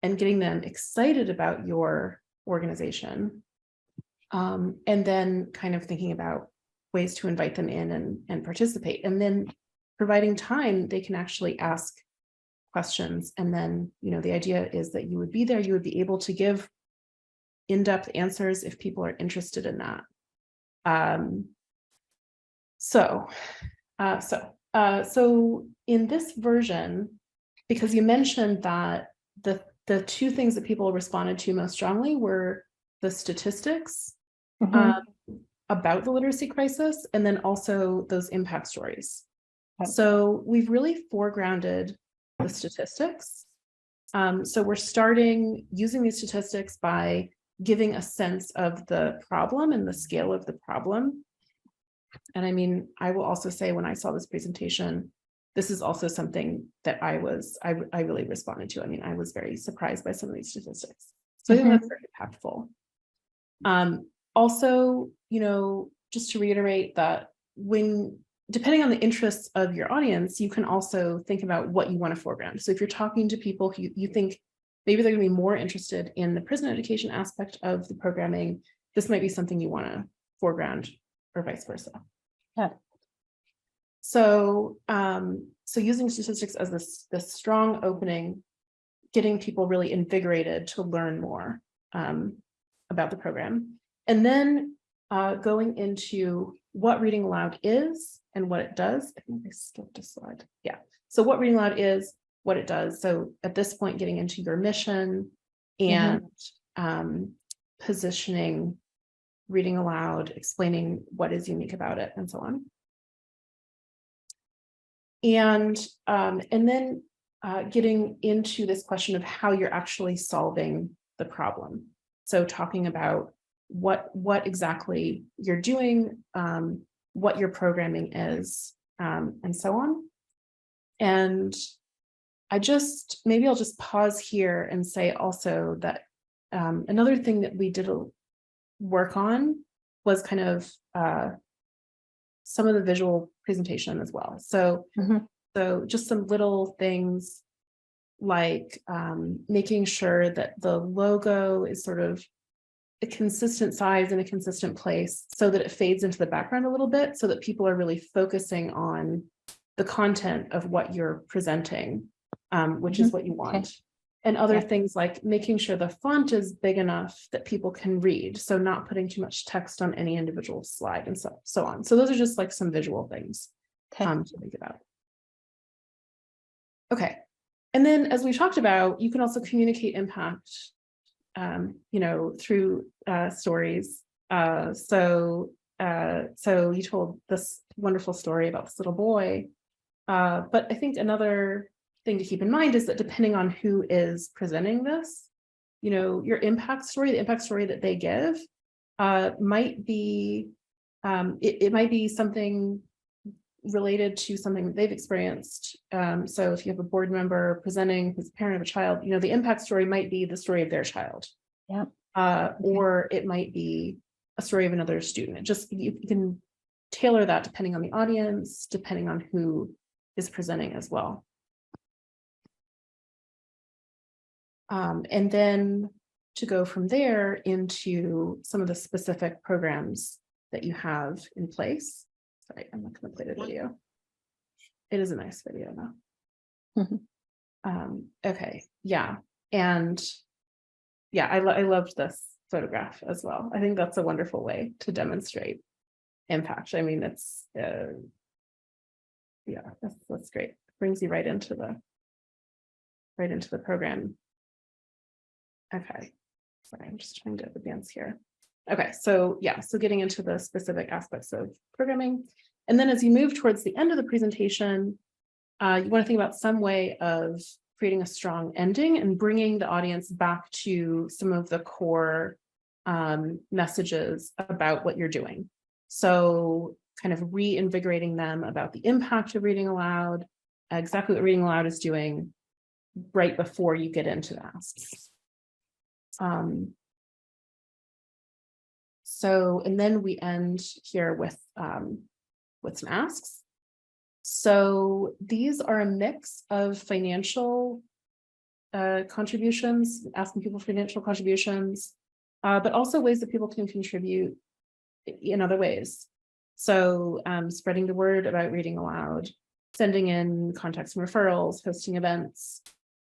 and getting them excited about your organization. And then kind of thinking about ways to invite them in and participate, and then providing time they can actually ask questions. And then, the idea is that you would be there, you would be able to give in-depth answers if people are interested in that. So in this version, because you mentioned that the two things that people responded to most strongly were the statistics Mhm. about the literacy crisis, and then also those impact stories. Okay. So we've really foregrounded the statistics. So we're starting using these statistics by giving a sense of the problem and the scale of the problem. And I mean, I will also say when I saw this presentation, this is also something that I really responded to. I mean, I was very surprised by some of these statistics. So I think that's very impactful. Also, just to reiterate that depending on the interests of your audience, you can also think about what you want to foreground. So if you're talking to people who you think maybe they're going to be more interested in the prison education aspect of the programming, this might be something you want to foreground or vice versa. Yeah. So, so using statistics as this strong opening, getting people really invigorated to learn more about the program, and then going into what reading aloud is and what it does. I think I skipped a slide. Yeah. So what reading aloud is, what it does. So at this point, getting into your mission and positioning reading aloud, explaining what is unique about it, and so on. And then getting into this question of how you're actually solving the problem. So talking about what exactly you're doing, what your programming is, and so on. And maybe I'll just pause here and say also that another thing that we did work on was kind of some of the visual presentation as well. So, so just some little things like making sure that the logo is sort of a consistent size in a consistent place so that it fades into the background a little bit, so that people are really focusing on the content of what you're presenting, which is what you want. Okay. And other things like making sure the font is big enough that people can read. So not putting too much text on any individual slide and so on. So those are just like some visual things to think about. Okay. And then as we talked about, you can also communicate impact, you know, through stories. So you told this wonderful story about this little boy. But I think another thing to keep in mind is that depending on who is presenting this, you know, your impact story, the impact story that they give might be, it might be something related to something that they've experienced. So if you have a board member presenting who's a parent of a child, you know, the impact story might be the story of their child. Yeah. Or it might be a story of another student. It just, you can tailor that depending on the audience, depending on who is presenting as well. And then to go from there into some of the specific programs that you have in place. Sorry, I'm not going to play the video. It is a nice video though. Okay, yeah. And yeah, I loved this photograph as well. I think that's a wonderful way to demonstrate impact. I mean, it's, yeah, that's great. It brings you right into the program. Okay, sorry, I'm just trying to advance here. Okay, so yeah, so getting into the specific aspects of programming. And then as you move towards the end of the presentation, you want to think about some way of creating a strong ending and bringing the audience back to some of the core messages about what you're doing. So kind of reinvigorating them about the impact of reading aloud, exactly what reading aloud is doing right before you get into the asks. So, and then we end here with some asks. So these are a mix of financial contributions, asking people for financial contributions, but also ways that people can contribute in other ways. So spreading the word about reading aloud, sending in contacts and referrals, hosting events,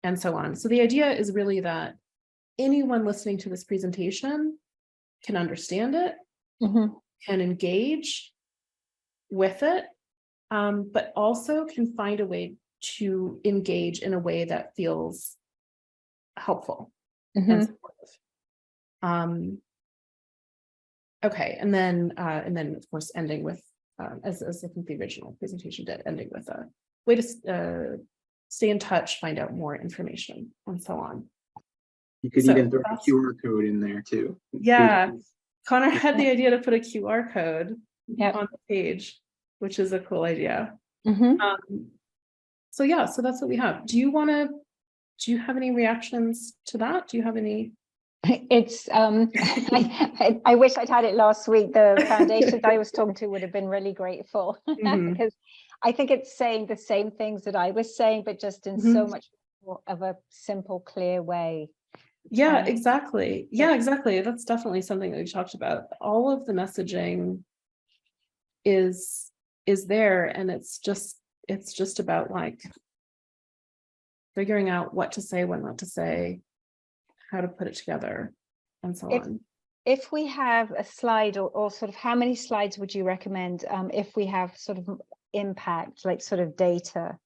and so on. So the idea is really that anyone listening to this presentation can understand it, can engage with it, but also can find a way to engage in a way that feels helpful and supportive. Okay, and then of course ending with, as I think the original presentation did, ending with a way to stay in touch, find out more information, and so on. You could even throw a QR code in there too. Yeah, Connor had the idea to put a QR code on the page, which is a cool idea. So yeah, so that's what we have. Do you have any reactions to that? Do you have any? It's I wish I'd had it last week. The foundations I was talking to would have been really grateful because I think it's saying the same things that I was saying, but just in so much more of a simple, clear way. Yeah, Um, exactly. Yeah, exactly. That's definitely something that we talked about. All of the messaging is there, and it's just about like figuring out what to say, what not to say, how to put it together, and so If- on. If we have a slide or sort of how many slides would you recommend if we have sort of impact, like sort of data?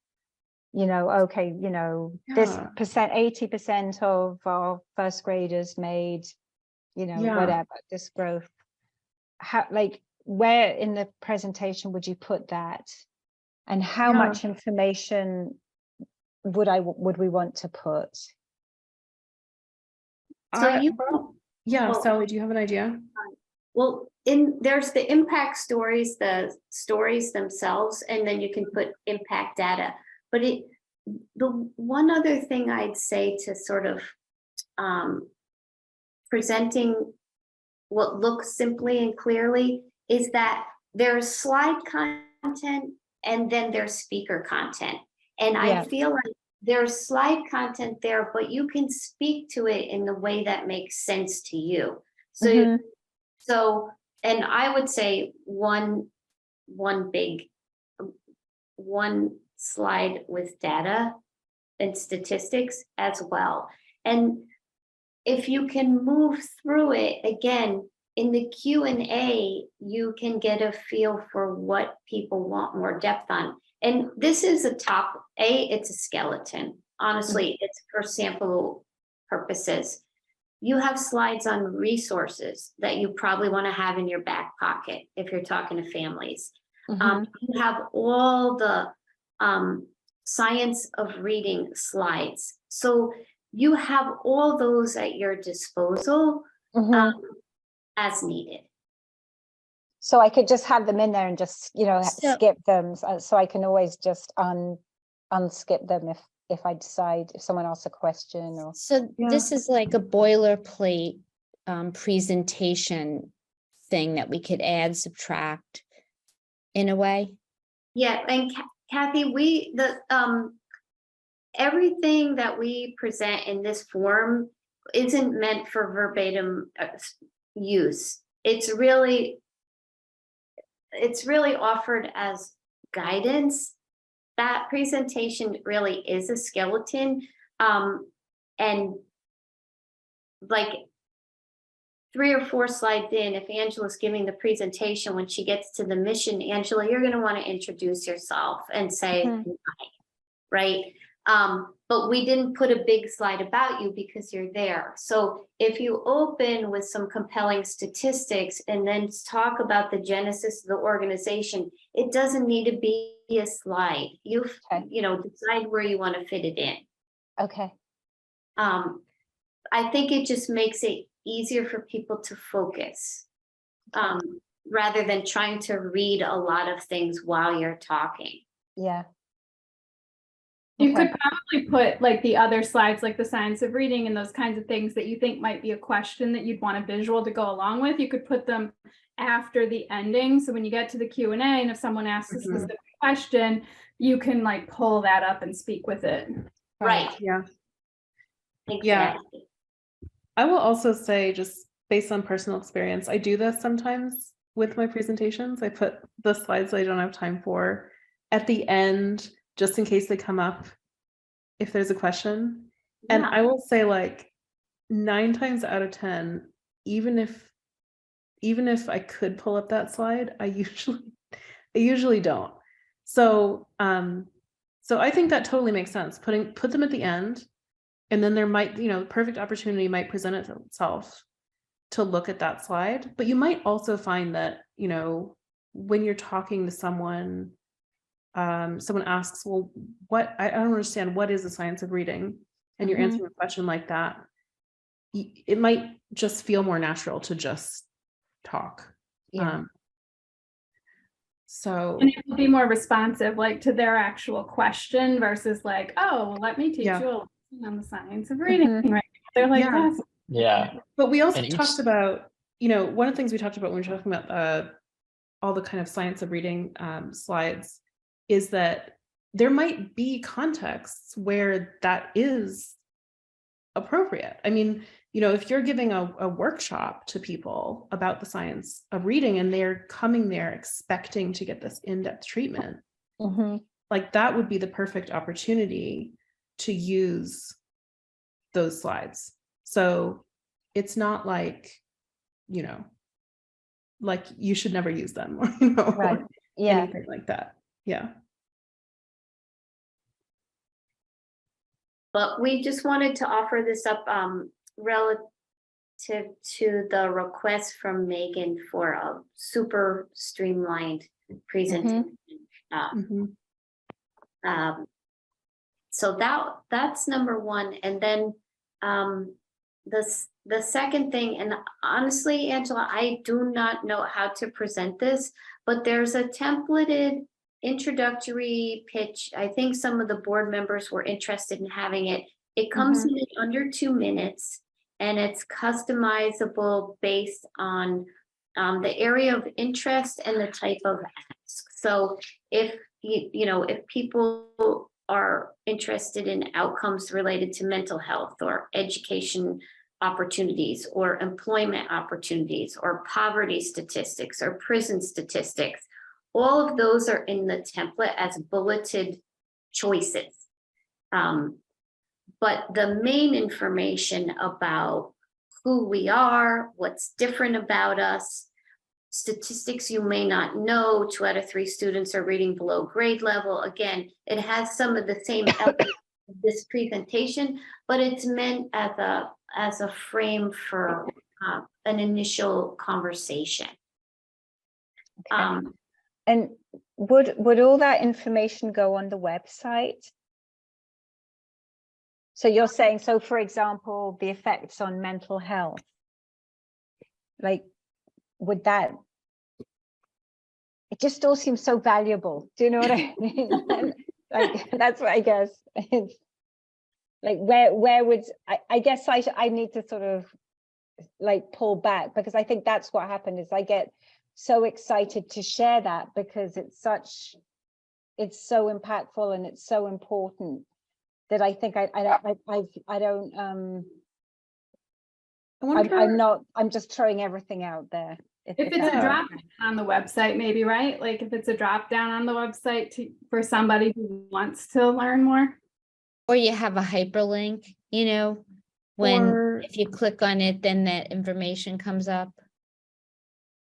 You know, okay, you know, this Yeah. percent, 80% of our first graders made, you know, Yeah. whatever, this growth. How, like, where in the presentation would you put that? And how Yeah. much information would we want to put? So I- you, Yeah, well- Sally, do you have an idea? well, there's the impact stories, the stories themselves, and then you can put impact data. But the one other thing I'd say to sort of presenting what looks simply and clearly is that there's slide content and then there's speaker content. And Yeah. I feel like there's slide content there, but you can speak to it in the way that makes sense to you. So, Mhm. so, and I would say one slide with data and statistics as well. And if you can move through it again in the Q&A, you can get a feel for what people want more depth on. And this is it's a skeleton. Honestly, it's for sample purposes. You have slides on resources that you probably want to have in your back pocket if you're talking to families. Mhm. You have all the science of reading slides. So you have all those at your disposal Mhm. as needed. So I could just have them in there and just, you know, So- skip them. So I can always just unskip them if I decide, if someone asks a question or. So Yeah. this is like a boilerplate presentation thing that we could add, subtract in a way. Yeah, and Kathy, everything that we present in this form isn't meant for verbatim use. It's really offered as guidance. That presentation really is a skeleton. And like 3 or 4 slides in, if Angela's giving the presentation, when she gets to the mission, Angela, you're going to want to introduce yourself and say, Mhm. hi, right? But we didn't put a big slide about you because you're there. So if you open with some compelling statistics and then talk about the genesis of the organization, it doesn't need to be a slide. Okay. You know, decide where you want to fit it in. Okay. I think it just makes it easier for people to focus rather than trying to read a lot of things while you're talking. Yeah. You Okay. could probably put like the other slides, like the science of reading and those kinds of things that you think might be a question that you'd want a visual to go along with. You could put them after the ending. So when you get to the Q&A and if someone asks a specific question, you can like pull that up and speak with it. Right. Yeah. Exactly. I will also say, just based on personal experience, I do this sometimes with my presentations. I put the slides that I don't have time for at the end, just in case they come up, if there's a question. And Yeah. I will say, like, 9 times out of 10, even if I could pull up that slide, I usually don't. So I think that totally makes sense. Put them at the end. And then there might, you know, perfect opportunity might present itself to look at that slide. But you might also find that, you know, when you're talking to someone, someone asks, well, I don't understand, what is the science of reading? And you're Mhm. answering a question like that. It might just feel more natural to just talk. Yeah. So And it will be more responsive, like to their actual question versus like, oh, well, let me teach Yeah. you a lesson on the science of reading. Mhm. Right? They're like, Yeah. yes. Yeah. But we also And each- talked about, you know, one of the things we talked about when we were talking about all the kind of science of reading slides is that there might be contexts where that is appropriate. I mean, you know, if you're giving a workshop to people about the science of reading and they're coming there expecting to get this in-depth treatment, Mhm. like that would be the perfect opportunity to use those slides. So it's not like, you know, like you should never use them or, you know, Right. or Yeah. anything like that. Yeah. But we just wanted to offer this up relative to the request from Megan for a super streamlined presentation. Mhm. So that's number one. And then the second thing, and honestly, Angela, I do not know how to present this, but there's a templated introductory pitch. I think some of the board members were interested in having it. It comes in under 2 minutes and it's customizable based on the area of interest and the type of ask. So if if people are interested in outcomes related to mental health or education opportunities or employment opportunities or poverty statistics or prison statistics, all of those are in the template as bulleted choices. But the main information about who we are, what's different about us, statistics you may not know, 2 out of 3 students are reading below grade level. Again, it has some of the same elements of this presentation, but it's meant as a frame for an initial conversation. Okay. And would all that information go on the website? So you're saying, so for example, the effects on mental health, like, would that, it just all seems so valuable. Do you know what I mean? Like, that's what I guess. It's like, where would, I guess I need to sort of like pull back, because I think that's what happened is I get so excited to share that because it's so impactful and it's so important that I think I'm just throwing everything out there. If it's a drop down on the website, maybe, right? Like if it's a drop down on the website for somebody who wants to learn more. Or you have a hyperlink, you know, when if you click on it, then that information comes up.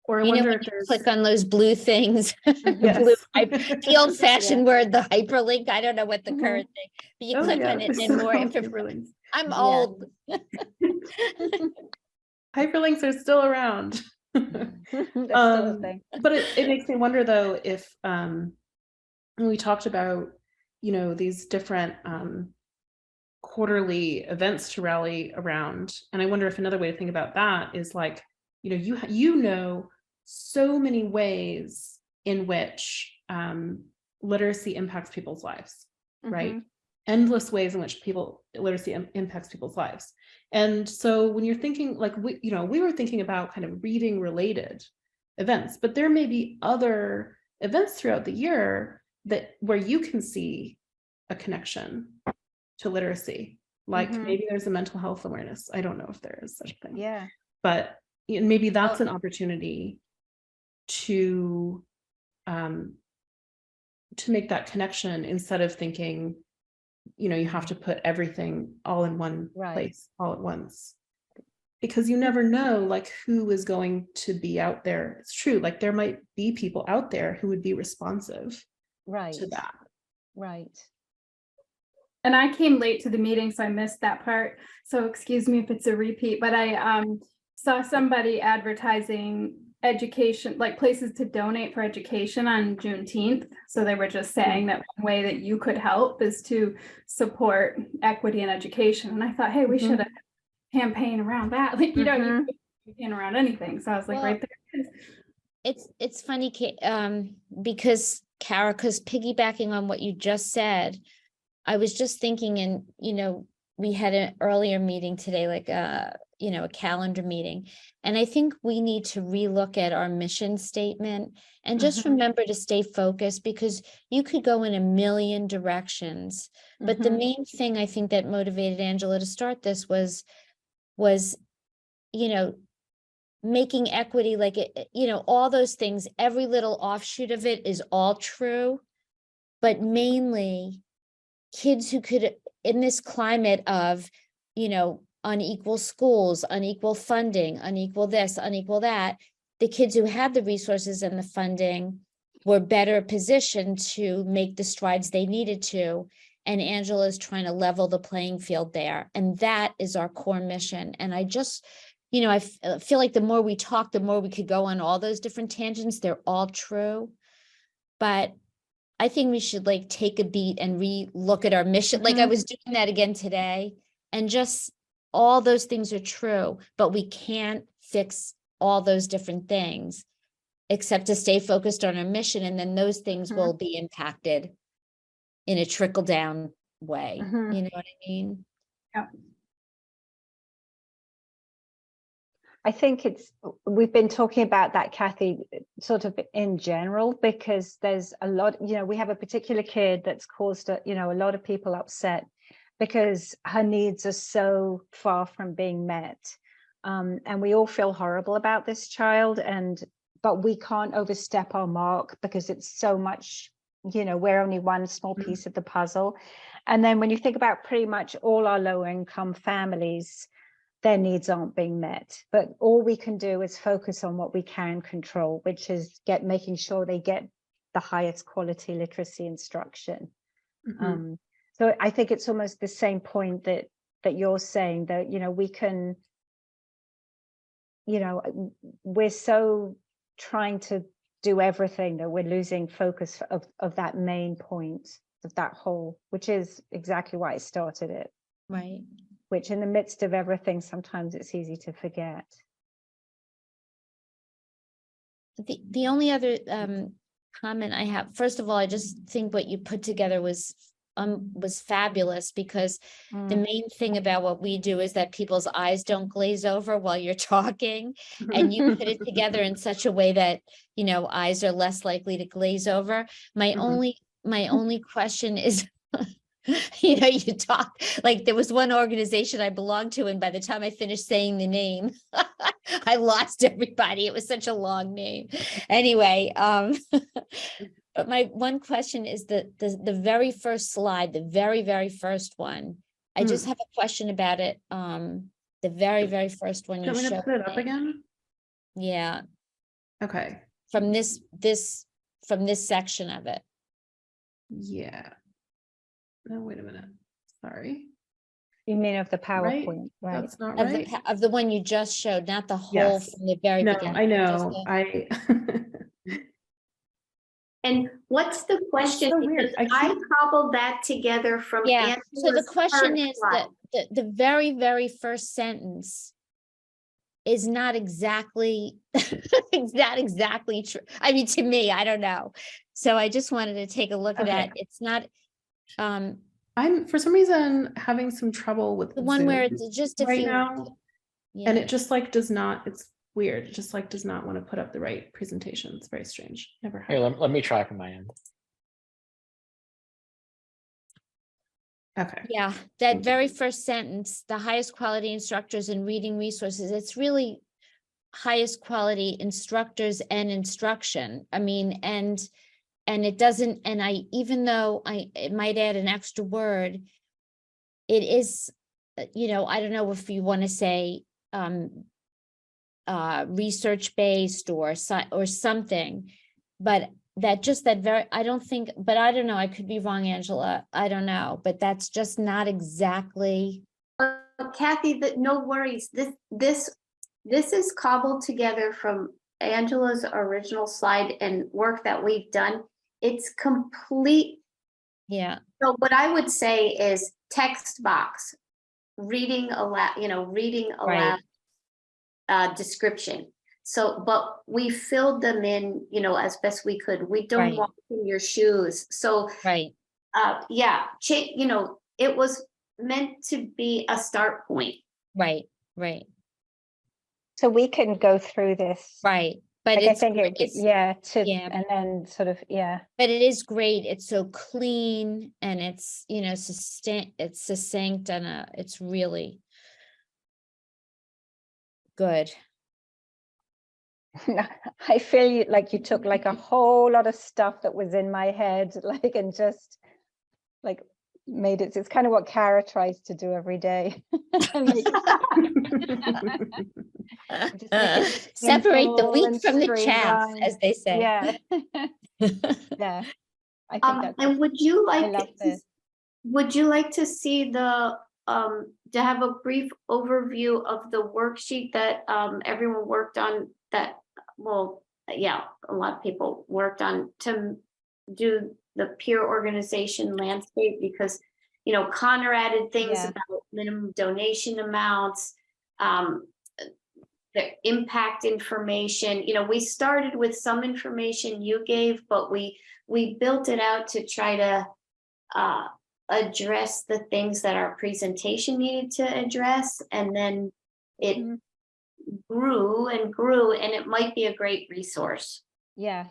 Or I You know, wonder when if you there's click on those blue things, Yes. the old fashioned word, the hyperlink. I don't know what the Mhm. current thing, but you Oh, click yeah, on it there's and more still information. hyperlinks. I'm Yeah. old. Hyperlinks are still around. That's still a thing. But it makes me wonder though if when we talked about, you know, these different quarterly events to rally around, and I wonder if another way to think about that is like, you know, you know so many ways in which literacy impacts people's lives, right? Mhm. Endless ways in which literacy impacts people's lives. And so when you're thinking like, we were thinking about kind of reading related events, but there may be other events throughout the year where you can see a connection to literacy. Like Mhm. maybe there's a mental health awareness. I don't know if there is such a thing. Yeah. But maybe that's an opportunity to make that connection instead of thinking, you know, you have to put everything all in one place all at once, because you never know like who is going to be out there. It's true, like there might be people out there who would be responsive to that. Right. And I came late to the meeting, so I missed that part. So excuse me if it's a repeat, but I saw somebody advertising education, like places to donate for education on Juneteenth. So they were just saying that one way that you could help is to support equity in education. And I thought, hey, we should have campaign around that. Like, you know, you could campaign around anything. So I was like, Well, right there. It's funny, because Kara, because piggybacking on what you just said, I was just thinking, and you know, we had an earlier meeting today, like you know, a calendar meeting. And I think we need to relook at our mission statement and just Mhm. remember to stay focused, because you could go in a million directions. But the Mhm. main thing I think that motivated Angela to start this was, you know, making equity, like, you know, all those things, every little offshoot of it is all true. But mainly kids who could, in this climate of, you know, unequal schools, unequal funding, unequal this, unequal that, the kids who had the resources and the funding were better positioned to make the strides they needed to. And Angela's trying to level the playing field there. And that is our core mission. And I just, you know, I feel like the more we talk, the more we could go on all those different tangents. They're all true. But I think we should like take a beat and re-look at our mission. Like I Mhm. was doing that again today, and just all those things are true, but we can't fix all those different things except to stay focused on our mission. And then those things Mhm. will be impacted in a trickle down way. Mhm. You know what I mean? I think we've been talking about that, Kathy, sort of in general, because there's a lot, you know, we have a particular kid that's caused, you know, a lot of people upset because her needs are so far from being met. And we all feel horrible about this child, but we can't overstep our mark because it's so much, you know, we're only one small piece of the puzzle. And then when you think about pretty much all our low income families, their needs aren't being met, but all we can do is focus on what we can control, which is making sure they get the highest quality literacy instruction. Mhm. So I think it's almost the same point that you're saying, that, you know, we can, you know, we're so trying to do everything that we're losing focus of that main point of that whole, which is exactly why I started it. Right. Which in the midst of everything, sometimes it's easy to forget. The only other comment I have, first of all, I just think what you put together was fabulous, because the main thing about what we do is that people's eyes don't glaze over while you're talking, and you put it together in such a way that, you know, eyes are less likely to glaze over. My Mhm. only question is, you know, you talk like there was one organization I belonged to, and by the time I finished saying the name, I lost everybody. It was such a long name. Anyway, but my one question is the very first slide, the very first one. I just Mm. have a question about it. The very first one Do you you want me to showed put it up me. again? Yeah, Okay. from this section of it. Yeah. No, wait a minute. Sorry. You mean of the Right? PowerPoint, right? That's not Of right. of the one you just showed, not the whole Yes. from the very No, beginning. I just know. And what's the question? so weird. Because I I keep- cobbled that together from Yeah, so the Angela's question first is slide. that the very first sentence is not exactly, it's not exactly true. I mean, to me, I don't know. So I just wanted to take a look at Okay. that. It's not, I'm for some reason having some trouble with the one where Zoom it's just a right few. now, Yeah. and it just like does not. It's weird. It just like does not want to put up the right presentation. It's very strange. Never Here, happened. let me try from my end. Okay. Yeah, that very first sentence, the highest quality instructors and reading resources, it's really highest quality instructors and instruction. I mean, and it doesn't, and even though it might add an extra word, it is, you know, I don't know if you want to say research based or something, but I don't think, but I don't know, I could be wrong, Angela, I don't know, but that's just not exactly. Kathy, no worries. This is cobbled together from Angela's original slide and work that we've done. It's complete. Yeah, So what I would say is text box, reading aloud, reading aloud description. So, but we filled them in, as best we could. We don't Right. walk in your shoes. So, right, yeah, it was meant to be a start point. right. So we can go through this. Right, but Like, I it's, think it would be, it's, yeah, yeah. and then sort of, yeah. but it is great. It's so clean and it's, it's succinct and it's really good. I feel like you took like a whole lot of stuff that was in my head, like, and just like made it, it's kind of what Kara tries to do every day. And make Just make it Separate the simple wheat and from the chaff, streamlined. as they say. Yeah, yeah. I think that's, And would you I like love to, this. would you like to see to have a brief overview of the worksheet that everyone worked on that, well, yeah, a lot of people worked on to do the peer organization landscape, because, Connor added things Yeah. about minimum donation amounts, the impact information. We started with some information you gave, but we built it out to try to address the things that our presentation needed to address, and then it Mhm. grew and grew, and it might be a great resource. Yeah.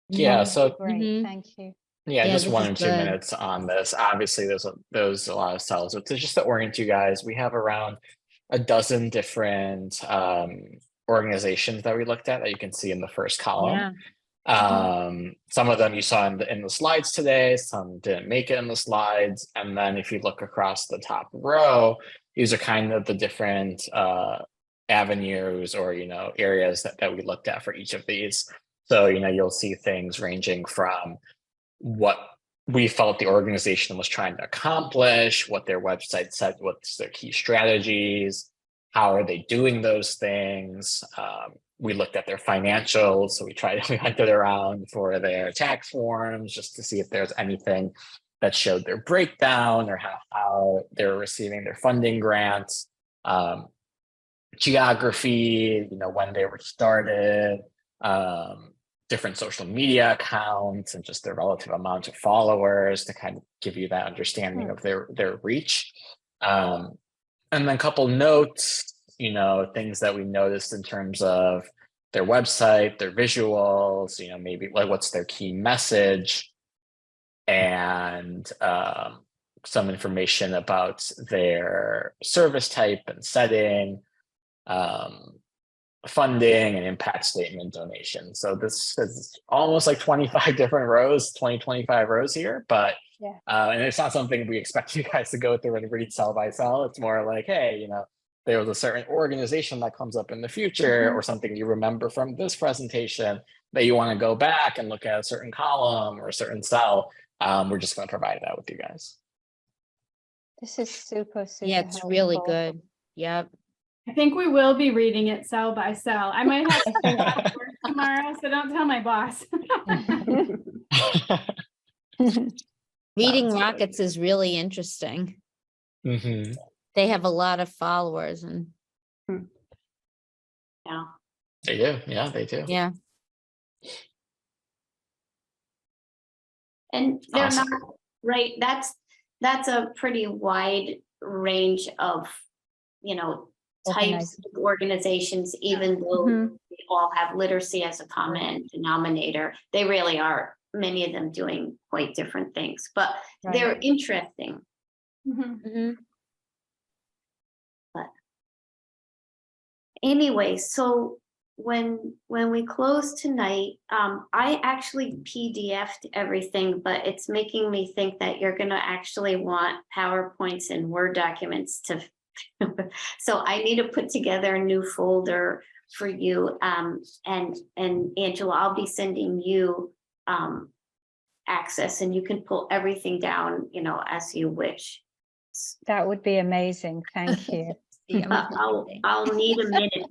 Yeah, that would so be great. Mhm. Thank you. yeah, Yeah, just this 1 is or 2 good. minutes on this. Obviously, there's a lot of cells. So just to orient you guys, we have around a dozen different organizations that we looked at that you can see in the first column. Yeah. Some of them you saw in the slides today, some didn't make it in the slides. And then if you look across the top row, these are kind of the different avenues or, areas that we looked at for each of these. So, you'll see things ranging from what we felt the organization was trying to accomplish, what their website said, what's their key strategies, how are they doing those things. We looked at their financials, so we hunted around for their tax forms just to see if there's anything that showed their breakdown or how they're receiving their funding grants. Geography, when they were started, different social media accounts, and just their relative amount of followers to kind of give you that understanding of their reach. And then a couple notes, things that we noticed in terms of their website, their visuals, maybe like what's their key message, and some information about their service type and setting, funding and impact statement donation. So this is almost like 25 different rows, 25 rows here, but Yeah. and it's not something we expect you guys to go through and read cell by cell. It's more like, hey, there was a certain organization that comes up in the future or something you remember from this presentation that you want to go back and look at a certain column or a certain cell. We're just going to provide that with you guys. This is super, super Yeah, it's really helpful. good. Yep. I think we will be reading it cell by cell. I might have to do that work tomorrow, so don't tell my boss. Reading Sounds good. Rockets is really interesting. Mhm. They have a lot of followers and Yeah. They do. Yeah, they do. yeah. And they're Awesome. not, right, that's a pretty wide range of, types of organizations, even though Mhm. they all have literacy as a common denominator. They really are, many of them doing quite different things, but Right. they're interesting. Mhm. Mhm. Anyway, so when we close tonight, I actually PDF'd everything, but it's making me think that you're gonna actually want PowerPoints and Word documents to so I need to put together a new folder for you. And Angela, I'll be sending you access, and you can pull everything down, as you wish. That would be amazing. Thank you. Yeah. I'll need a minute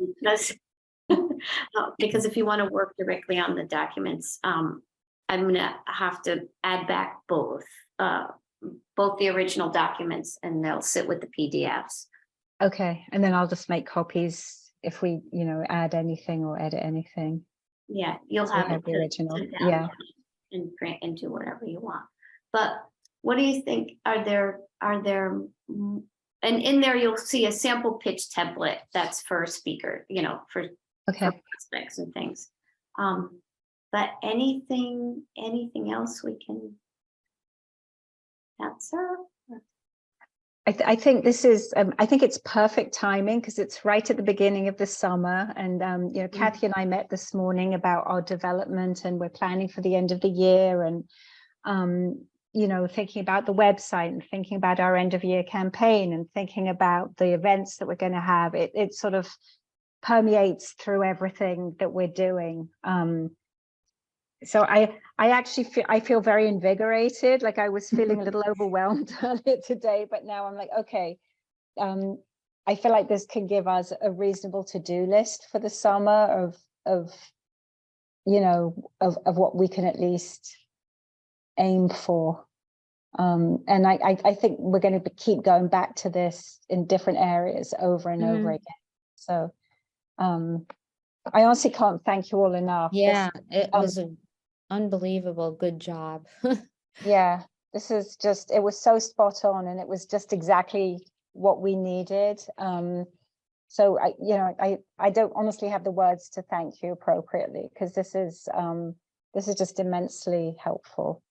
because if you want to work directly on the documents, I'm gonna have to add back both the original documents, and they'll sit with the PDFs. Okay, and then I'll just make copies if we, add anything or edit anything. Yeah, you'll So have have it the to original, download yeah. and print and do whatever you want. But what do you think? Are there And in there, you'll see a sample pitch template that's for speaker, for Okay. prospects and things. But anything else we can answer? I think this is, I think it's perfect timing because it's right at the beginning of the summer. And, Kathy and I met this morning about our development, and we're planning for the end of the year, and, thinking about the website and thinking about our end of year campaign and thinking about the events that we're going to have. It sort of permeates through everything that we're doing. So I actually feel very invigorated. Like I was feeling a little overwhelmed earlier today, but now I'm like, okay, I feel like this can give us a reasonable to-do list for the summer of what we can at least aim for. And I think we're going to keep going back to this in different areas over and over again. So I honestly can't thank you all enough. Yeah, it was an unbelievable good job. Yeah, this is just, it was so spot on, and it was just exactly what we needed. So I don't honestly have the words to thank you appropriately, because this is just immensely helpful.